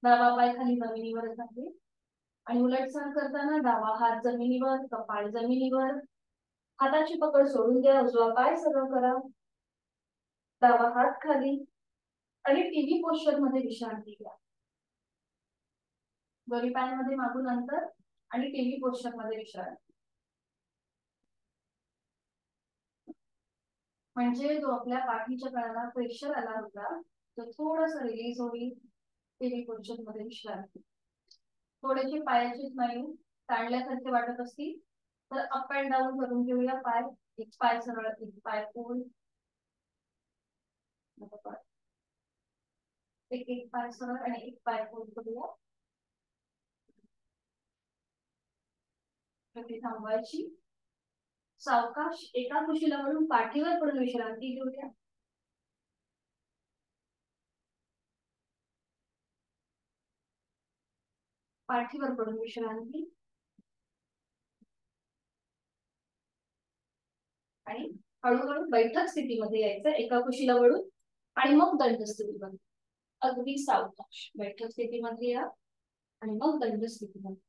डावा पाय खाली जमिनीवरच आहे. आणि उलट चाल करताना डावा हात जमिनीवर, कपाळ जमिनीवर. हाताची पकड सोडून द्या. उजवा पाय सरळ करा. डावा हात खाली, आणि टीव्ही पोस्चर मध्ये विश्रांती घ्या. दोन्ही पायांमध्ये मागून अंतर आणि टीव्ही पोस्चर मध्ये विश्रांती. म्हणजे जो आपल्या पाठीच्या कणाला प्रेशर आला होता तो थोडासा रिलीज होईल. टीव्ही पोस्चर मध्ये विश्रांती. थोडेसे पायाचे स्नायू ताणल्यासारखे वाटत असतील तर अप अँड डाऊन करून घेऊया. पाय, एक पाय सरळ, एक पाय फोल्ड, एक एक पाय सरळ आणि एक पाय फोल्ड करूया. थांबवायची. सावकाश एका कुशीला वळून पाठीवर पडून विश्रांती घेऊया. पाठीवर पडून विश्रांती. आणि हळूहळू बैठक स्थितीमध्ये यायचं एका कुशीला वळून आणि मग दंड स्थितीमध्ये. अगदी सावकाश बैठक स्थितीमध्ये या आणि मग दंड स्थितीमध्ये.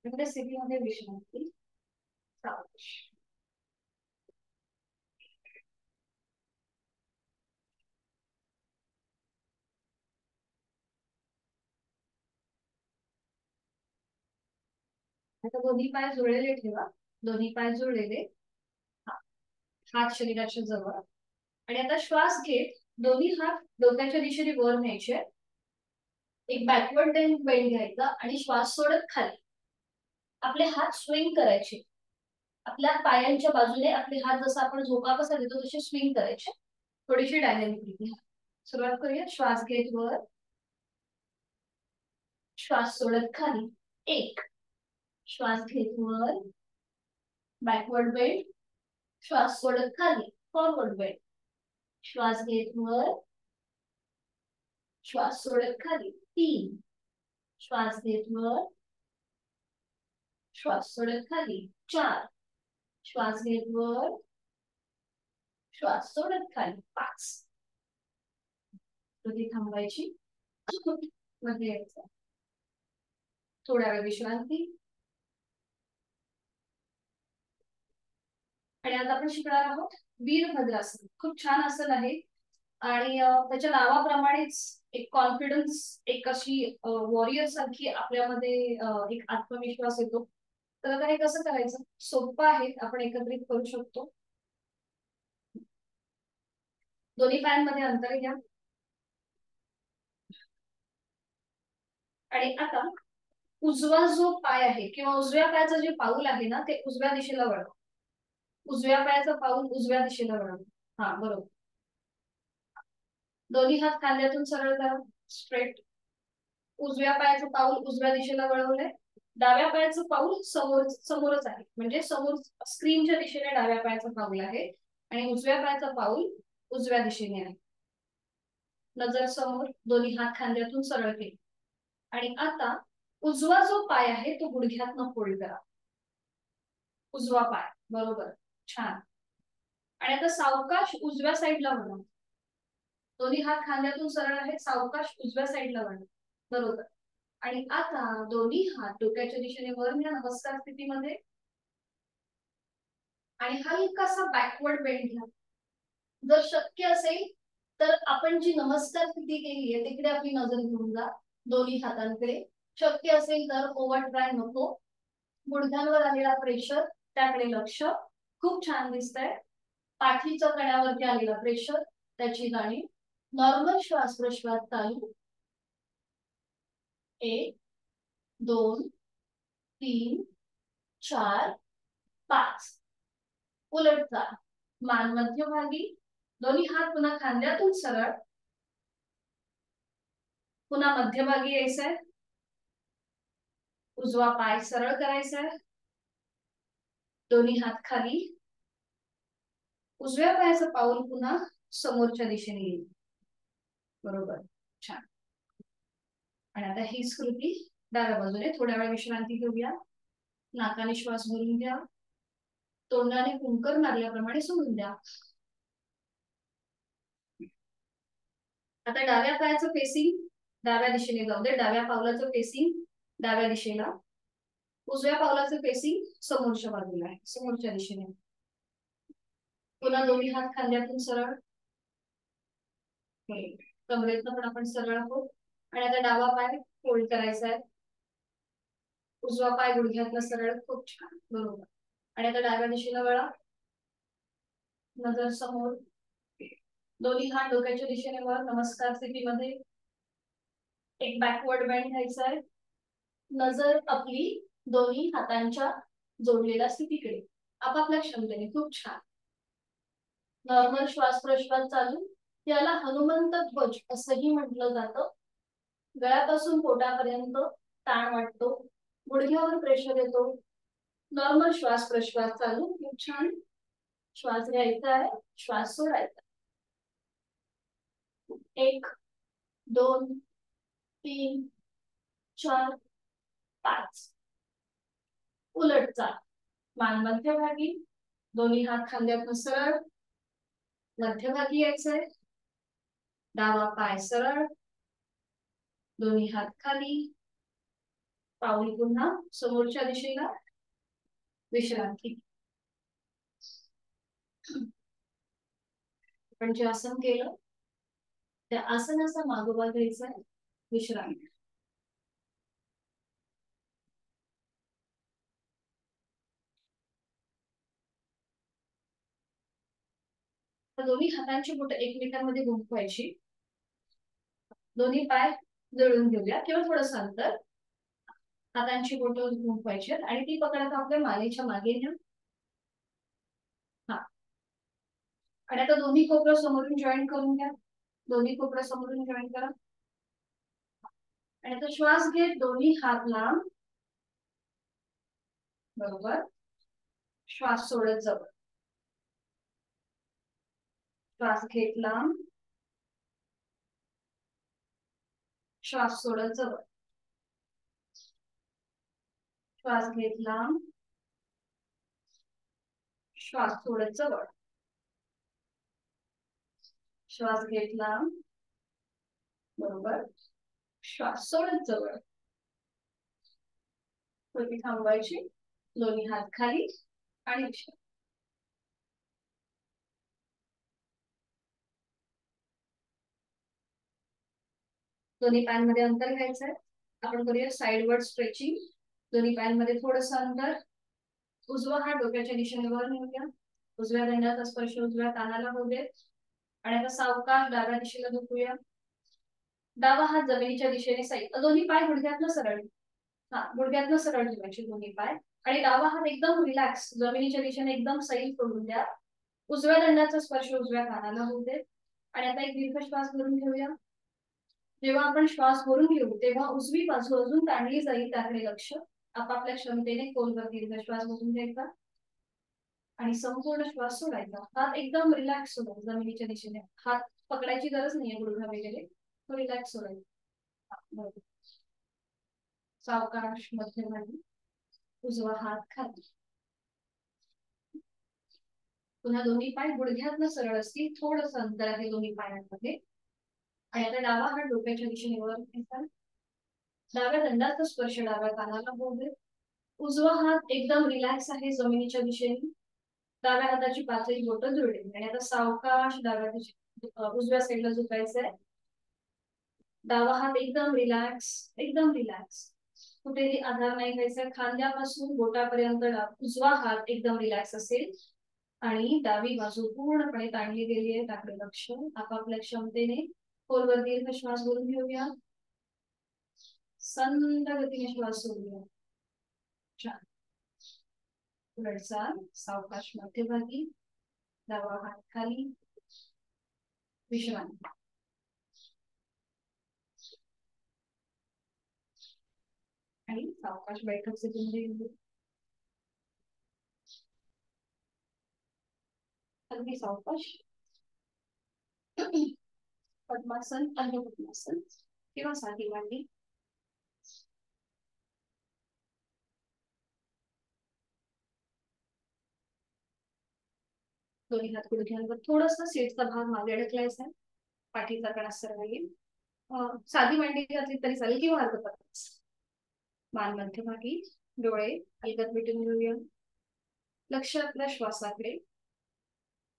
दंड स्थितीमध्ये विश्रांती. सावकाश. आता दोन्ही पाय जुळलेले ठेवा. दोन्ही पाय जुळलेले. हात शरीराच्या जवळ. आणि आता श्वास घेत दोन्ही हात डोक्याच्या दिशेने वर न्यायचे. एक बॅकवर्ड बेंड घ्यायचा आणि श्वास सोडत खाली. आपले हात स्विंग करायचे. आपल्या पायांच्या बाजूने आपले हात जसं आपण झोका कसा देतो तसे स्विंग करायचे. थोडीशी डायनॅमिक. सुरुवात करूया. श्वास घेत वर, श्वास सोडत खाली. एक. श्वास घेत वर, बॅकवर्ड बेंड, श्वास सोडत खाली. Forward bend. श्वास घेत वर, श्वास सोडत खाली. 3. श्वास घेत वर, श्वास सोडत खाली. 4. श्वास घेत वर, श्वास सोडत खाली. 5. कृती थांबवायची. मध्ये यायचं. थोड्या वेळ विश्रांती. आणि आता आपण शिकणार आहोत वीरभद्रासन. खूप छान आसन आहे आणि त्याच्या नावाप्रमाणेच एक कॉन्फिडन्स, एक अशी वॉरियर सारखी आपल्यामध्ये एक आत्मविश्वास येतो. तर आता हे कसं करायचं? सोपं आहे, आपण एकत्रित करू शकतो. दोन्ही पायांमध्ये अंतर घ्या. आणि आता उजवा जो पाय आहे किंवा उजव्या पायाचं जे पाऊल आहे ना ते उजव्या दिशेला वळवा. उजव्या पायाचं पाऊल उजव्या दिशेला वळवा. हा, बरोबर. दोन्ही हात खांद्यातून सरळ करा, स्ट्रेट. उजव्या पायाचं पाऊल उजव्या दिशेला वळवलंय. डाव्या पायाचं पाऊल समोरच आहे, म्हणजे समोर स्क्रीनच्या दिशेने डाव्या पायाचं पाऊल आहे आणि उजव्या पायाचं पाऊल उजव्या दिशेने आहे. नजर समोर, दोन्ही हात खांद्यातून सरळ केले. आणि आता उजवा जो पाय आहे तो गुडघ्यातनं फोल्ड करा. उजवा पाय, बरोबर, छान. आणि आता सावकाश उजव्या साईडला वळवा. दोन्ही हात खांद्यातून सरळ आहेत, सावकाश उजव्या साईडला वळवा, बरोबर. आणि आता दोन्ही हात डोक्याच्या दिशेने वर न्या नमस्कार स्थितीमध्ये. आणि हलकासा बॅकवर्ड बेंड घ्या. जर शक्य असेल तर आपण जी नमस्कार स्थिती केली आहे तिकडे आपली नजर घेऊन जा, दोन्ही हातांकडे. शक्य असेल तर ओव्हर ट्राय नको. गुडघ्यांवर आलेला प्रेशर त्याकडे लक्ष. खूप छान दिसतंय. पाठीच्या कण्यावरती आलेला प्रेशर त्याची जाणीव. नॉर्मल श्वास प्रश्वास चालू. 1, 2, 3, 4, 5. उलट जा. मान मध्यभागी. दोन्ही हात पुन्हा खांद्यातून सरळ. पुन्हा मध्यभागी यायचंय. उजवा पाय सरळ करायचा आहे. दोन्ही हात खाली. उजव्या पायाचं पाऊल पुन्हा समोरच्या दिशेने येईल, बरोबर, छान. आणि आता हीच कृती डाव्या बाजूने. थोड्या वेळ विश्रांती घेऊया. नाकाने श्वास भरून घ्या. तोंडाने कुंकर मारल्याप्रमाणे सोडून द्या. आता डाव्या पायाचं फेसिंग डाव्या दिशेने जाऊ दे. डाव्या पावलाचं फेसिंग डाव्या दिशेला, उजव्या पावलाचं फेसिंग समोरच्या बाजूला आहे, समोरच्या दिशेने. पुन्हा दोन्ही हात खांद्यातून सरळ, कमरेतनं पण आपण सरळ आहोत. आणि आता डावा पाय फोल्ड करायचा आहे, उजवा पाय गुडघ्यातनं सरळ. खूप छान, बरोबर. आणि आता डाव्या दिशेला वळा, नजर समोर, दोन्ही हात डोक्याच्या दिशेने वर, नमस्कार स्थितीमध्ये. एक बॅकवर्ड बेंड घ्यायचा आहे, नजर आपली दोन्ही हातांच्या जोडलेल्या स्थितीकडे, आपापल्या क्षमतेने. खूप छान. नॉर्मल श्वास प्रश्वास चालू. याला हनुमंत ध्वज असंही म्हटलं जातं. गळ्यापासून पोटापर्यंत ताण वाटतो, गुडघ्यावर प्रेशर येतो. नॉर्मल श्वास प्रश्वास चालू. खूप छान. श्वास घ्यायचा आहे, श्वास सोडायचा. 1 2 3 4 5. उलट चाल. मान मध्यभागी, दोन्ही हात खांद्यातून सरळ, मध्यभागी यायचंय. डावा पाय सरळ, दोन्ही हात खाली, पाऊल पुन्हा समोरच्या दिशेला, विश्रांती. आपण जे आसन केलं त्या आसनाचा मागोवा घ्यायचा आहे, विश्रांती. दोन्ही हातांची बोटं एकमेकांमध्ये गुंफवायची, दोन्ही पाय जळून घेऊया किंवा थोडंसं अंतर. हातांची बोटं गुंफवायची आणि ती पकडत आपल्या मानेच्या मागे घ्या. हा. आणि आता दोन्ही कोपरं समोरून जॉईन करून घ्या, दोन्ही कोपरं समोरून जॉईन करा. आणि आता श्वास घेत दोन्ही हात लांब, बरोबर. श्वास सोडत जवळ, श्वास घेत लांब, श्वास सोडत जवळ, श्वास घेत लांब, श्वास सोडत जवळ, श्वास घेत लांब, बरोबर. श्वास सोडत जवळ. थोडी थांबवायची, दोन्ही हात खाली आणि विश्रांती. दोन्ही पायांमध्ये अंतर घ्यायचंय. आपण करूया साइडवर्ड स्ट्रेचिंग. दोन्ही पायांमध्ये थोडंसं अंतर. उजवा हात डोक्याच्या दिशेने वर नेऊया, उजव्या दंडाचा स्पर्श उजव्या कानाला होऊ देत. आणि आता सावकाश डाव्या दिशेला झुकूया. डावा हात जमिनीच्या दिशेने साईड, दोन्ही पाय गुडघ्यातनं सरळ, हा गुडघ्यातनं सरळ ठेवायचे दोन्ही पाय. आणि डावा हात एकदम रिलॅक्स जमिनीच्या दिशेने एकदम सैल सोडून द्या. उजव्या दंडाचा स्पर्श उजव्या कानाला होऊ देत. आणि आता एक दीर्घ श्वास भरून घेऊया. जेव्हा आपण श्वास भरून घेऊ तेव्हा उजवी बाजू अजून ताणली जाईल, त्याकडे लक्ष. आपापल्या क्षमतेने खोलवर दीर्घ श्वास भरून घ्यायचा आणि संपूर्ण श्वास सोडायचा. हात एकदम रिलॅक्स सोडा जमिनीच्या दिशेने, हात पकडायची गरज नाहीये, गुडघा वगैरे रिलॅक्स सोडायचा. सावकाश मध्यभागी, उजवा हात खाली. पुन्हा दोन्ही पाय गुडघ्यातनं सरळ असतील, थोडंसं अंतर आहे दोन्ही पायांमध्ये. आणि आता डावा हात डोक्याच्या दिशेने वर घ्यायचा, डाव्या दंडाचा स्पर्श डाव्या कानाला होऊ दे. उजवा हात एकदम रिलॅक्स आहे जमिनीच्या दिशेने, डाव्या हाताची पाचही बोटं जुळली. आणि आता सावकाश डाव्या दिशेने उजव्या साईडला झुकायचंय. डावा हात एकदम रिलॅक्स, एकदम रिलॅक्स, कुठेही आधार नाही घ्यायचा. खांद्यापासून बोटापर्यंत उजवा हात एकदम रिलॅक्स असेल आणि डावी बाजू पूर्णपणे ताणली गेली आहे, त्याकडे लक्ष. आपापल्या क्षमतेने खोलवर दीर्घ श्वास भरून घेऊया, संथ गतीने श्वास सोडूया. छान. उलटचाल, सावकाश मध्यभागी, डावा हात खाली, विश्रांती. आणि सावकाश बैठक स्थितीमध्ये येऊ. अगदी सावकाश. पद्मासन, अर्ध पद्मासन किंवा साधी मांडी. दोन्ही हात गुडघ्यांवर, थोडासा सीटचा भाग मागे ढकलायचा आहे, पाठीचा कणा सरळ येईल. साधी मांडी घातली तरी चालेल किंवा अर्धपरास. मान मध्यभागी, डोळे अलगद मिटून घेऊया. लक्ष आपल्या श्वासाकडे.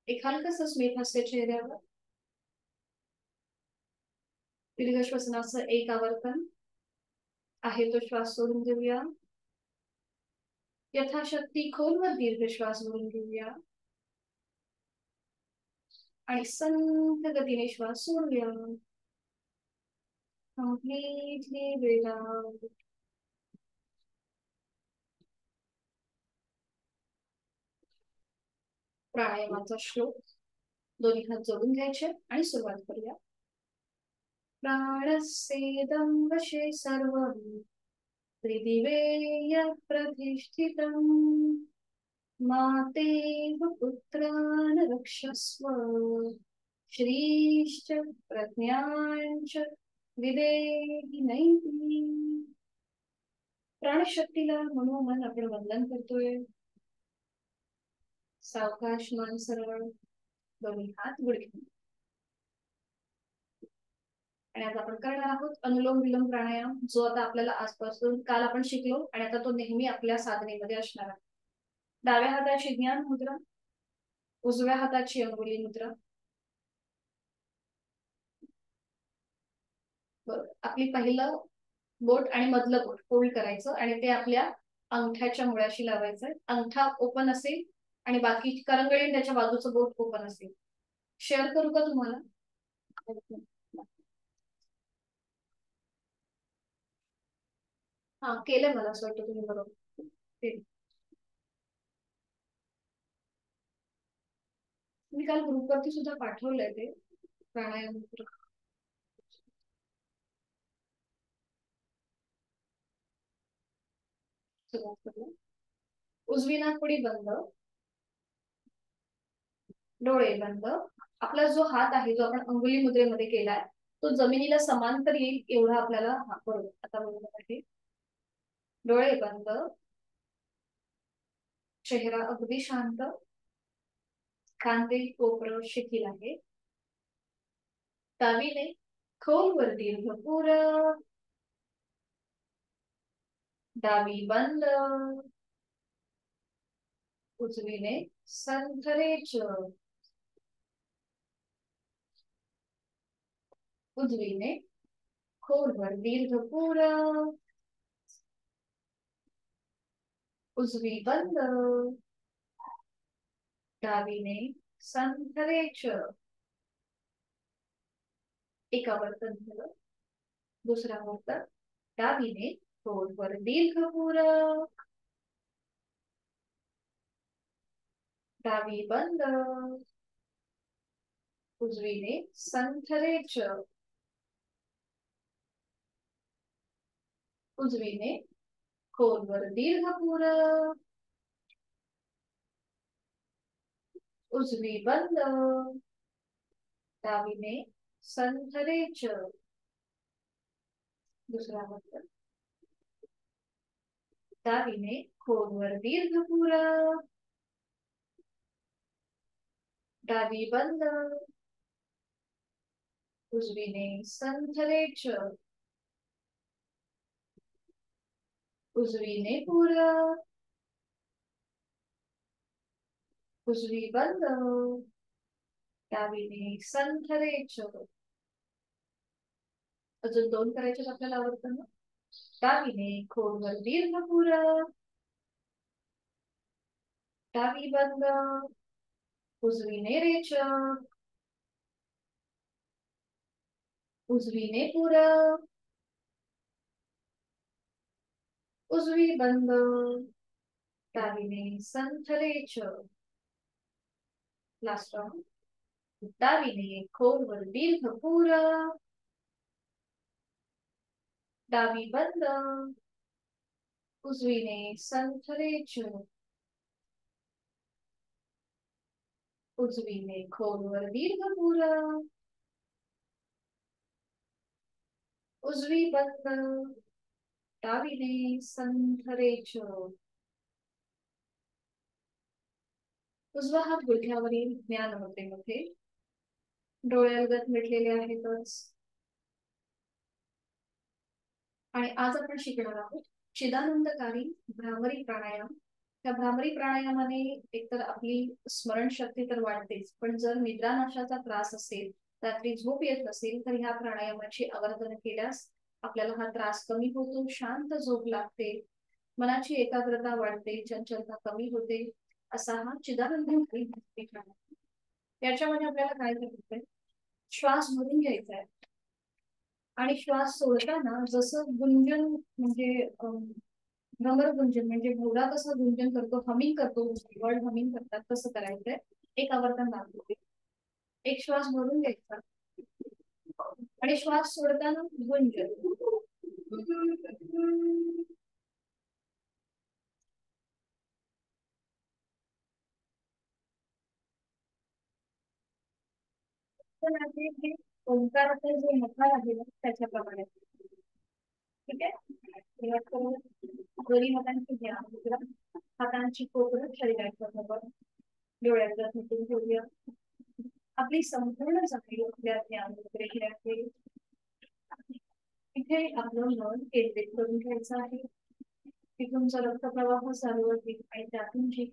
एक हलकसं स्मित हास्य चेहऱ्यावर. दीर्घ श्वसनाचं एक आवर्तन. आहे तो श्वास सोडून देऊया. यथाशक्ती खोलवर दीर्घ श्वास भरून घेऊया आणि संथ गतीने श्वास सोडूया. Completely breathe out. प्राणायामाचा श्लोक. दोन्ही हात जोडून घ्यायचे आणि सुरुवात करूया. प्राणस्येदं वशे सर्वं त्रिदिवे प्रतिष्ठितम् मातेव पुत्रान् रक्षस्व श्रीश्च प्रज्ञाञ्च विदेहि नैति. प्राणशक्तीला मनोमन आपण वंदन करतोय. सावकाश मन सरळ. दोन्ही हात गुडघे. आणि आता आपण करणार आहोत अनुलोम विलोम प्राणायाम, जो आता आपल्याला आजपासून काल आपण शिकलो आणि आता तो नेहमी आपल्या साधनेमध्ये असणार आहे. डाव्या हाताची ज्ञान मुद्रा, उजव्या हाताची अंगुली मुद्रा. बरोबर. आपली पहिलं बोट आणि मधलं बोट फोल्ड करायचं आणि ते आपल्या अंगठ्याच्या मुळाशी लावायचं. अंगठा ओपन असेल आणि बाकी करंगळी त्याच्या बाजूचं बोट ओपन असेल. शेअर करू का तुम्हाला? हा केलंय, मला असं वाटतं तुम्ही बरोबर. मी काल ग्रुपवरती सुद्धा पाठवलंय ते प्राणायाम. सुरुवात करूया. उजवी नाकपुडी बंद, डोळे बंद. आपला जो हात आहे जो आपण अंगुली मुद्रेमध्ये केलाय तो जमिनीला समांतर येईल एवढा आपल्याला, हा बरोबर, आता बरोबर आहे. डोळे बंद. चेहरा अगदी शांत. खांदे कोपरं शिथिल आहे. डावीने खोलवर दीर्घ पुरं. डावी बंद. उजवीने संथरेच. उजवीने खोलवर दीर्घ पुरं. उजवी बंद. डावीने संथरेच. एक आवर्तन झालं. दुसरा आवर्तन. डावीने खोलवर दीर्घ पुरं. डावी बंद. उजवीने संथरेच. उजवीने खोलवर दीर्घ पुरं. उजवी बंद. डावीने संथरेच. दुसरा आवर्तन. डावीने खोलवर दीर्घ पुरं. डावी बंद. उजवीने संथरेच. उजवीने पुरं. उजवी बंद. डावीने संथरेच. अजून दोन करायचे आपल्याला आवर्तन. डावीने खोलवर दीर्घ पुरं. डावी बंद. उजवीने रेच. उजवीने पुरं. उजवी बंद. डावीने संथरेच. Last round. डावीने खोलवर दीर्घ पुरं. डावी बंद. उजवीने संथरेच. उजवीने खोलवर दीर्घ पुरं. उजवी बंद. डावीने संथरेच. उजवा हात गुडघ्यावरील ज्ञान मुद्रेमध्ये. डोळे अलगद मिटलेले आहेतच. आणि आज आपण शिकणार आहोत चिदानंदकारी भ्रामरी प्राणायाम. त्या भ्रामरी प्राणायामाने एकतर आपली स्मरणशक्ती तर वाढतेच, पण जर निद्रानाशाचा त्रास असेल, रात्री झोप येत नसेल, तर ह्या प्राणायामाची आवर्तन केल्यास आपल्याला हा त्रास कमी होतो, शांत झोप लागते, मनाची एकाग्रता वाढते, चंचलता कमी होते. असा हा चिदानंदकारी भ्रामरी प्राणायाम. याच्यामध्ये आपल्याला काय करायचंय, श्वास भरून घ्यायचा आहे आणि श्वास सोडताना जसं गुंजन म्हणजे भ्रमर गुंजन म्हणजे घोडा कसं गुंजन करतो, हमिंग करतो, वर्ड हमिंग करतात, तसं करायचंय. एक आवर्तन दाखवते. एक श्वास भरून घ्यायचा आणि श्वास सोडताना गुंजन. तर आहे हे ओंकाराचा जो मकार आहे ना त्याच्याप्रमाणे. ठीक आहे. सुरुवात करून दोन्ही हातांची घ्या मुद्रा, हातांची कोपरं शरीराच्या जवळ, डोळ्याचा मिटून ठेवूया. आपली संपूर्ण जाणीव आपल्या ध्यान मुद्रेकडे आहे. इथे आपलं मन केंद्रित करून घ्यायचं आहे. तिथून जो रक्तप्रवाह चालू आहे आणि त्यातून जी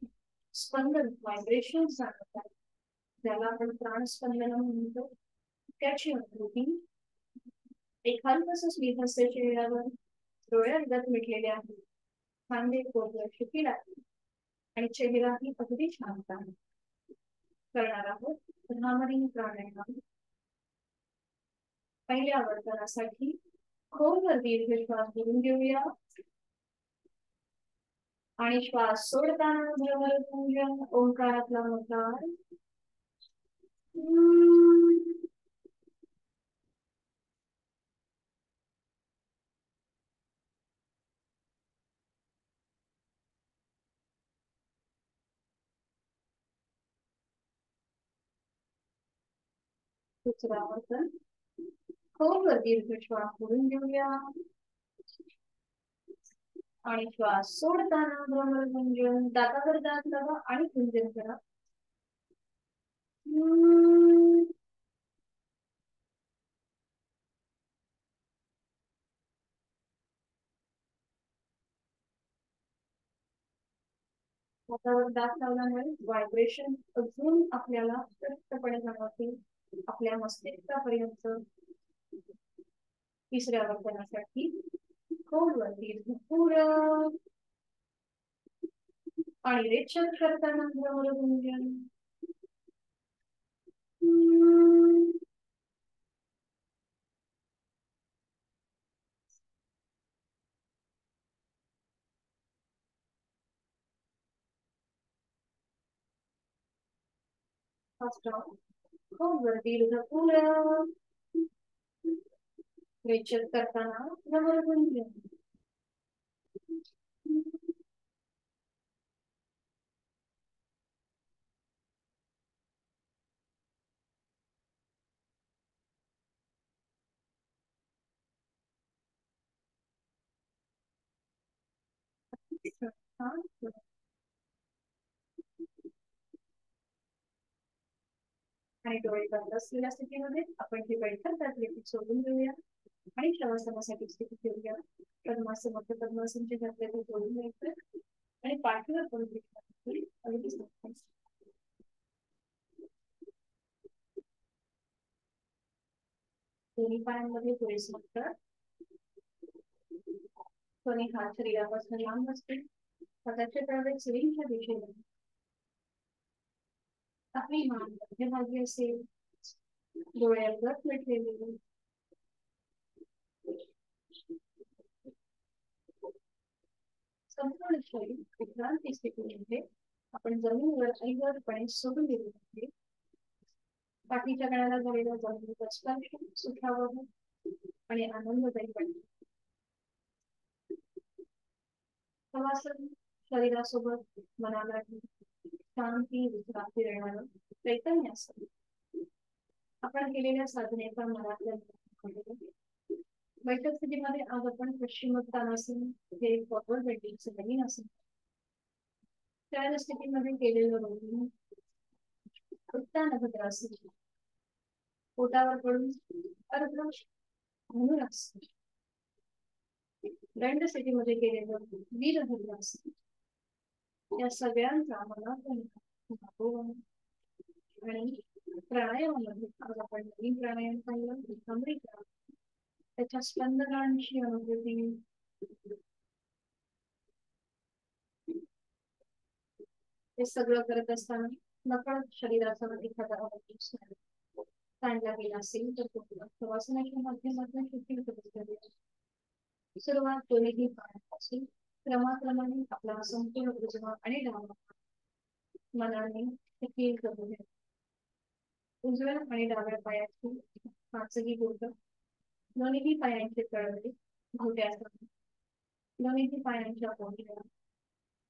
स्पंदन व्हायब्रेशन जाणवतात, ज्याला आपण प्राणस्पंदन म्हणतो, त्याची अनुभूती. एक हलकसं स्मित हास्य चेहऱ्यावर, डोळे अर्धात मिटलेले आहेत, खांदे खोलवर शिथिल आहे आणि चेहराही अगदी शांत आहे. करणार आहोत भ्रामरी प्राणायाम. पहिल्या आवर्तनासाठी खोलवर दीर्घ श्वास घेऊन घेऊया आणि श्वास सोडताना भ्रमर गुंजन ओंकारातला मकार. दुसरं आवर्तन खोलवर दीर्घ श्वास घेऊन घेऊया आणि श्वास सोडताना भ्रमर गुंजन दातावर दात लावा आणि गुंजन करा. दातावर दात लावल्यामुळे व्हायब्रेशन अजून आपल्याला स्पष्टपणे जाणवतील आपल्या मस्तिष्कापर्यंत. तिसऱ्या आवर्तनासाठी खोलवर दीर्घ पूरक आणि रेचन करताना भ्रमर गुंजन. खोलवर दीर्घ पूरक रेचन करताना भ्रमर गुंजन. आणि डोळे बंद असलेल्या स्थितीमध्ये आपण ही बैठक त्यातली सोडून देऊया आणि शवासनासाठी स्थिती ठेवूया. पद्मासन मध्य पद्मासनचे घातले ते सोडून द्यायचं आणि पाठीवर पडून अगदी दोन्ही पायांमध्ये पुरेसे अंतर, दोन्ही हात शरीरापासून लांब असतील, हाताचे तळवे सिलिंगच्या दिशेने. आपली मान मध्यभागी असेल, डोळे अर्धवट मिटलेले, संपूर्ण शरीर विश्रांती स्थितीमध्ये आपण जमिनीवर ऐवरपणे सोडून दिले आहे. पाठीच्या कण्याला झालेला जमिनीचा स्पर्श सुखावह आणि आनंददायी वाटते. प्रवासन शरीरासोबत मनालाही शांती विश्रांती देणारं चैतन्य असतं. आपण केलेल्या साधनेचा मनातल्या बैठक स्थितीमध्ये आज आपण पश्चिमोत्तानासन हे फॉरवर्ड बेंडिंगचं नवीन आसन. त्या स्थितीमध्ये केलेलं रोलिंग उत्तानभद्रासन, पोटावर पडून अर्ध धनुरासन. दंड स्थितीमध्ये केलेलं वीरहल्लास या सगळ्यांचा मला आणि प्राणायामामध्ये आज आपण नवीन प्राणायाम पाहिलं भ्रामरी त्याच्या स्पंदनांची अनुभूती हे सगळं करत असताना नकळत शरीराचा एखादा अवयव ताणला गेला असेल तर तो प्रवासनाच्या माध्यमातून शिथिल करत सुरुवात दोन्ही पायापासून क्रमाक्रमाने आपला संपूर्ण उजवा आणि डावा मनाने शिथिल करू द्या. उजव्या आणि डाव्या पायाची पाचही बोट दोन्ही पायांचे तळवे घोट्यासह दोन्ही पायांच्या पोटऱ्या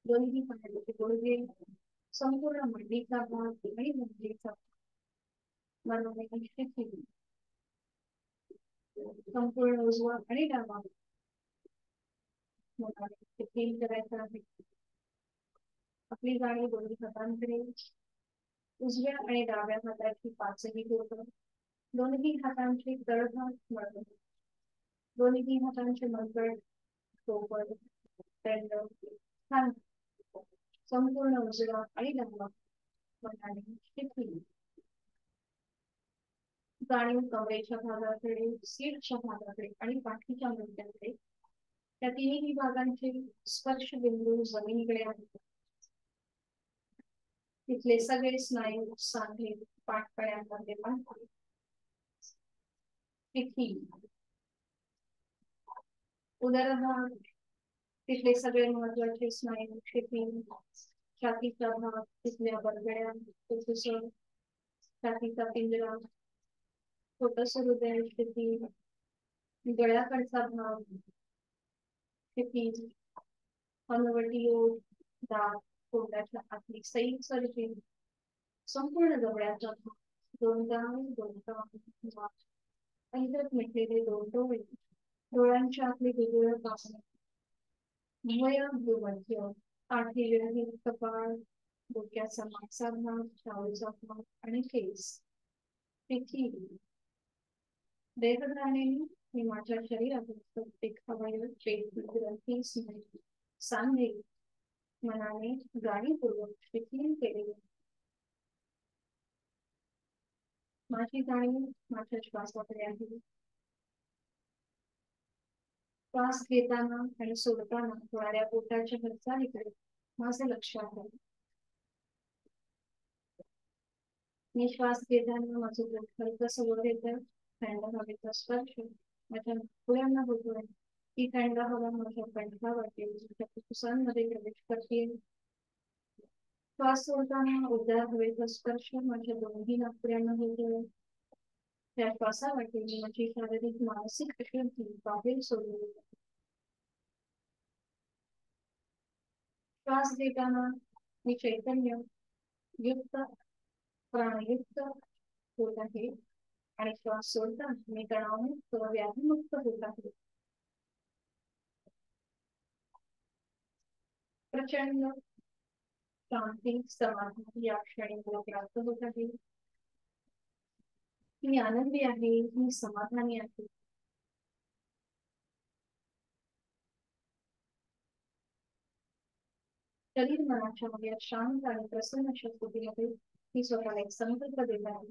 दोन्ही पायांचे गुडघे संपूर्ण मांडीचा भाग आणि मुंडीचा मनाने शिथिल संपूर्ण उजवा आणि डावा मनाने शिथिल करायचा आहे. आपली जाणीव दोन्ही हातांकडे उजव्या आणि डाव्या हाताची पाचही बोट दोन्ही हातांचे तळभाग मळवणे दोन्ही हातांचे मनगट टोपण दंड खांद संपूर्ण उजवा आणि डावा मनाने शिथिल जाणीव कमरेच्या भागाकडे सीटच्या भागाकडे आणि पाठीच्या मणक्याकडे त्या तिन्ही भागांचे स्पर्श बिंदू जमिनीकडे आहेत. तिथले सगळे स्नायू सांधे पाठकड्यांमध्ये बांधले तिथी उदरभाग तिथले सगळे महत्वाचे स्नायू शिथिल छातीचा भाग तिथल्या बरगड्या फुफ्फुसं छातीचा पिंजरा छोटस हृदय शिथिल गळ्याकडचा भाग शिथिल हनुवटी ओठ दात तोंडाच्या आतली सैल सर्जी संपूर्ण जबड्याचा भाग दोन कान पहिल्यात मिटलेले दोन डोळे डोळ्यांच्या आतले वेगवेगळे पाहणे भुवया भूमध्य आठी विरही कपाळ डोक्याचा मागचा भाग शाळेचा भाग आणि केस पिठी देहधारणेने मी माझ्या शरीरातील प्रत्येक अवयव ग्रंथी सांधे मनाने जाणीवपूर्वक शिथिल केले. माझी जाणीव माझ्या श्वासाकडे आहे. श्वास घेताना आणि सोडताना होणाऱ्या पोटाच्या हालचालीकडे माझे लक्ष आहे. मी श्वास घेताना माझं पोट हलकस वर येतं थंड हवेचा स्पर्श माझ्या डोळ्यांना होतोय. ती थंड हवा माझ्या कंठावरती माझ्या फुफ्फुसांमध्ये प्रवेश करते. श्वास सोडताना उबदार हवेचा स्पर्श माझ्या दोन्ही नाकपुड्यांना होतोय. त्या श्वासावाटे मी माझी शारीरिक मानसिक अशांती बाहेर सोडली. श्वास घेताना मी चैतन्य युक्त प्राणयुक्त होत आहे आणि श्वास सोडताना मी तणावमुक्त व्याधीमुक्त होत आहे. प्रचंड शांती समाधान या क्षणी मला प्राप्त होत आहे. मी आनंदी आहे. मी समाधानी आहे. शरीर मनाच्या मध्ये शांत आणि प्रसन्न स्थितीमध्ये मी स्वतःला एक संकल्प देत आहे.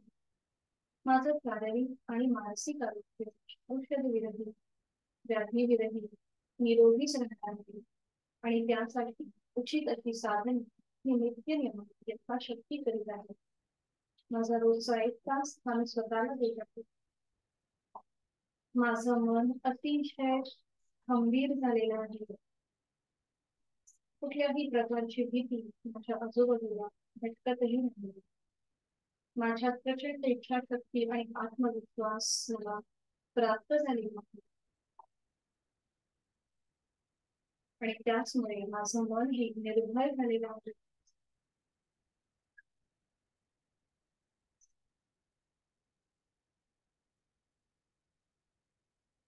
माझं शारीरिक आणि मानसिक आरोग्य औषध विरहित व्याधी विरहित निरोगीच राहणार आहे आणि त्यासाठी उचित अशी साधन मी नित्य नियम यथाशक्ती करीत आहे. माझा रोजचा 1 तास हा मी स्वतःला देत आहे. माझं मन अतिशय खंबीर झालेलं आहे. कुठल्याही प्रकारची भीती माझ्या आजूबाजूला भटकतही नाही. माझ्यात प्रचंड इच्छाशक्ती आणि आत्मविश्वास मला प्राप्त झालेला आहे आणि त्याचमुळे माझं मन हे निर्भय झालेलं आहे.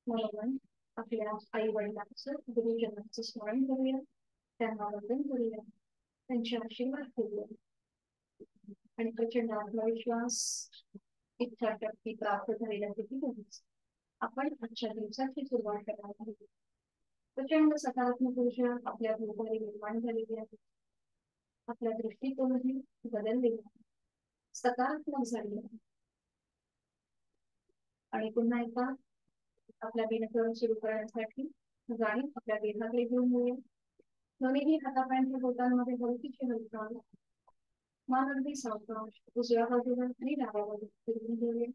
म्हणून आपल्या आई वडिलांचं गुरुजनांचं स्मरण करूया. त्यांना वंदन करूया. त्यांचे आशीर्वाद घेऊया आणि प्रचंड आत्मविश्वास इच्छाशक्ती प्राप्त झालेल्या स्थितीतूनच आपण आजच्या दिवसाची सुरुवात करणार आहोत. प्रचंड सकारात्मक ऊर्जा आपल्या भोवताली निर्माण झालेली आहे. आपल्या दृष्टिकोनही बदललेला आहे, सकारात्मक झाली आहे. आणि पुन्हा एकदा आपल्या दिनक्रम सुरू करण्यासाठी गाणी आपल्या देहाकडे घेऊन येऊया. दोन्हीही हातापायांच्या बोटांमध्ये हलकीची हालचाल, मान अगदी सावकाश उजव्या बाजूला आणि डाव्या बाजूला फिरवून घेऊया.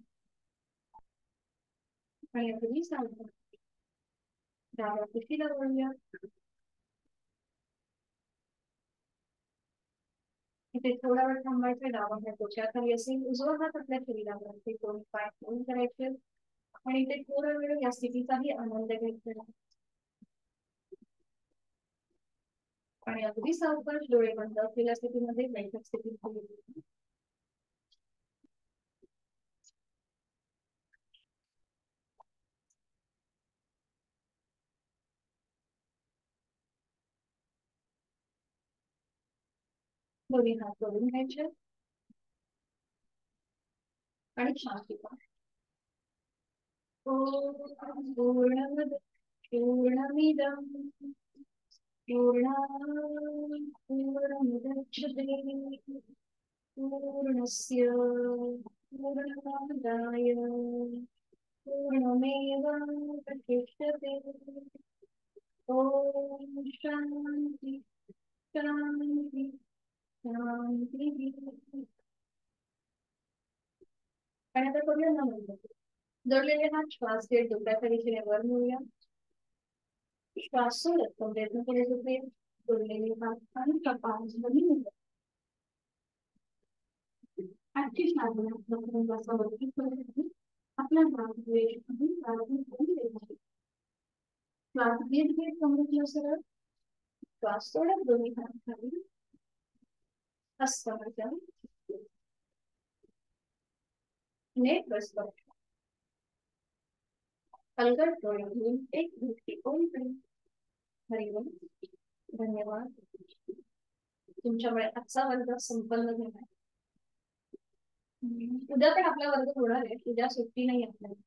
आणि अगदी सावकाश डाव्या पिठीला वळूया. इथे थोडा वेळ थांबायचं. डावा हात डोक्याखाली असेल, उजवा हात आपल्या शरीरावर असेल, दोन पाय फोल्ड करायचे आणि इथे थोडा वेळ या स्थितीचाही आनंद घ्यायचा. आणि अगदी सावकाश डोळे बंद असलेल्या स्थितीमध्ये बैठक स्थितीत दोन्ही हात जोडून घ्यायचे आणि शांतीपा. पूर्णमद पूर्णमिदं पूर्णमुदच्यते पूर्णस्य पूर्णमादाय पूर्णमेवावशिष्यते. ओम शांती शांती शांती. आणि आता करूया ना म्हणतो जोडलेले हात श्वास घेत डोक्याच्या दिशेने वर नेऊया. श्वास सोडत प्रयत्न केले होते. जोडलेले हात आणि कपाळामध्ये आजची श्वासवरती आपल्या श्वास घेत घेत समजलं सरळ श्वास सोडत दोन्ही हात खाली हस्ताच्या नेट बसतो. अलगद डोळे घेऊन एक दृष्टिकोन. हरिओम. धन्यवाद. तुमच्यामुळे आजचा वर्ग संपन्न झाला. उद्या पण आपला वर्ग होणार आहे. उद्या सुट्टी नाही आपल्याला.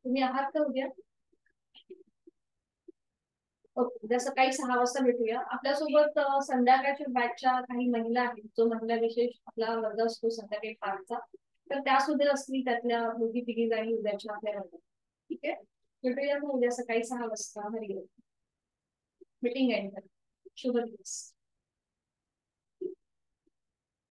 तुम्ही आहात का उद्या? उद्या सकाळी 6 वाजता भेटूया. आपल्यासोबत संध्याकाळच्या बॅचच्या काही महिला आहेत, जो महिला विशेष आपला वर्ग असतो संध्याकाळी 5चा, तर त्या सुद्धा असतील त्यातल्या दोघी तिघी जणी उद्याच्या आपल्या वर्गात. ठीक आहे, भेटूया मग उद्या सकाळी 6 वाजता. हरिओम. Meeting end. शुभ दिवस.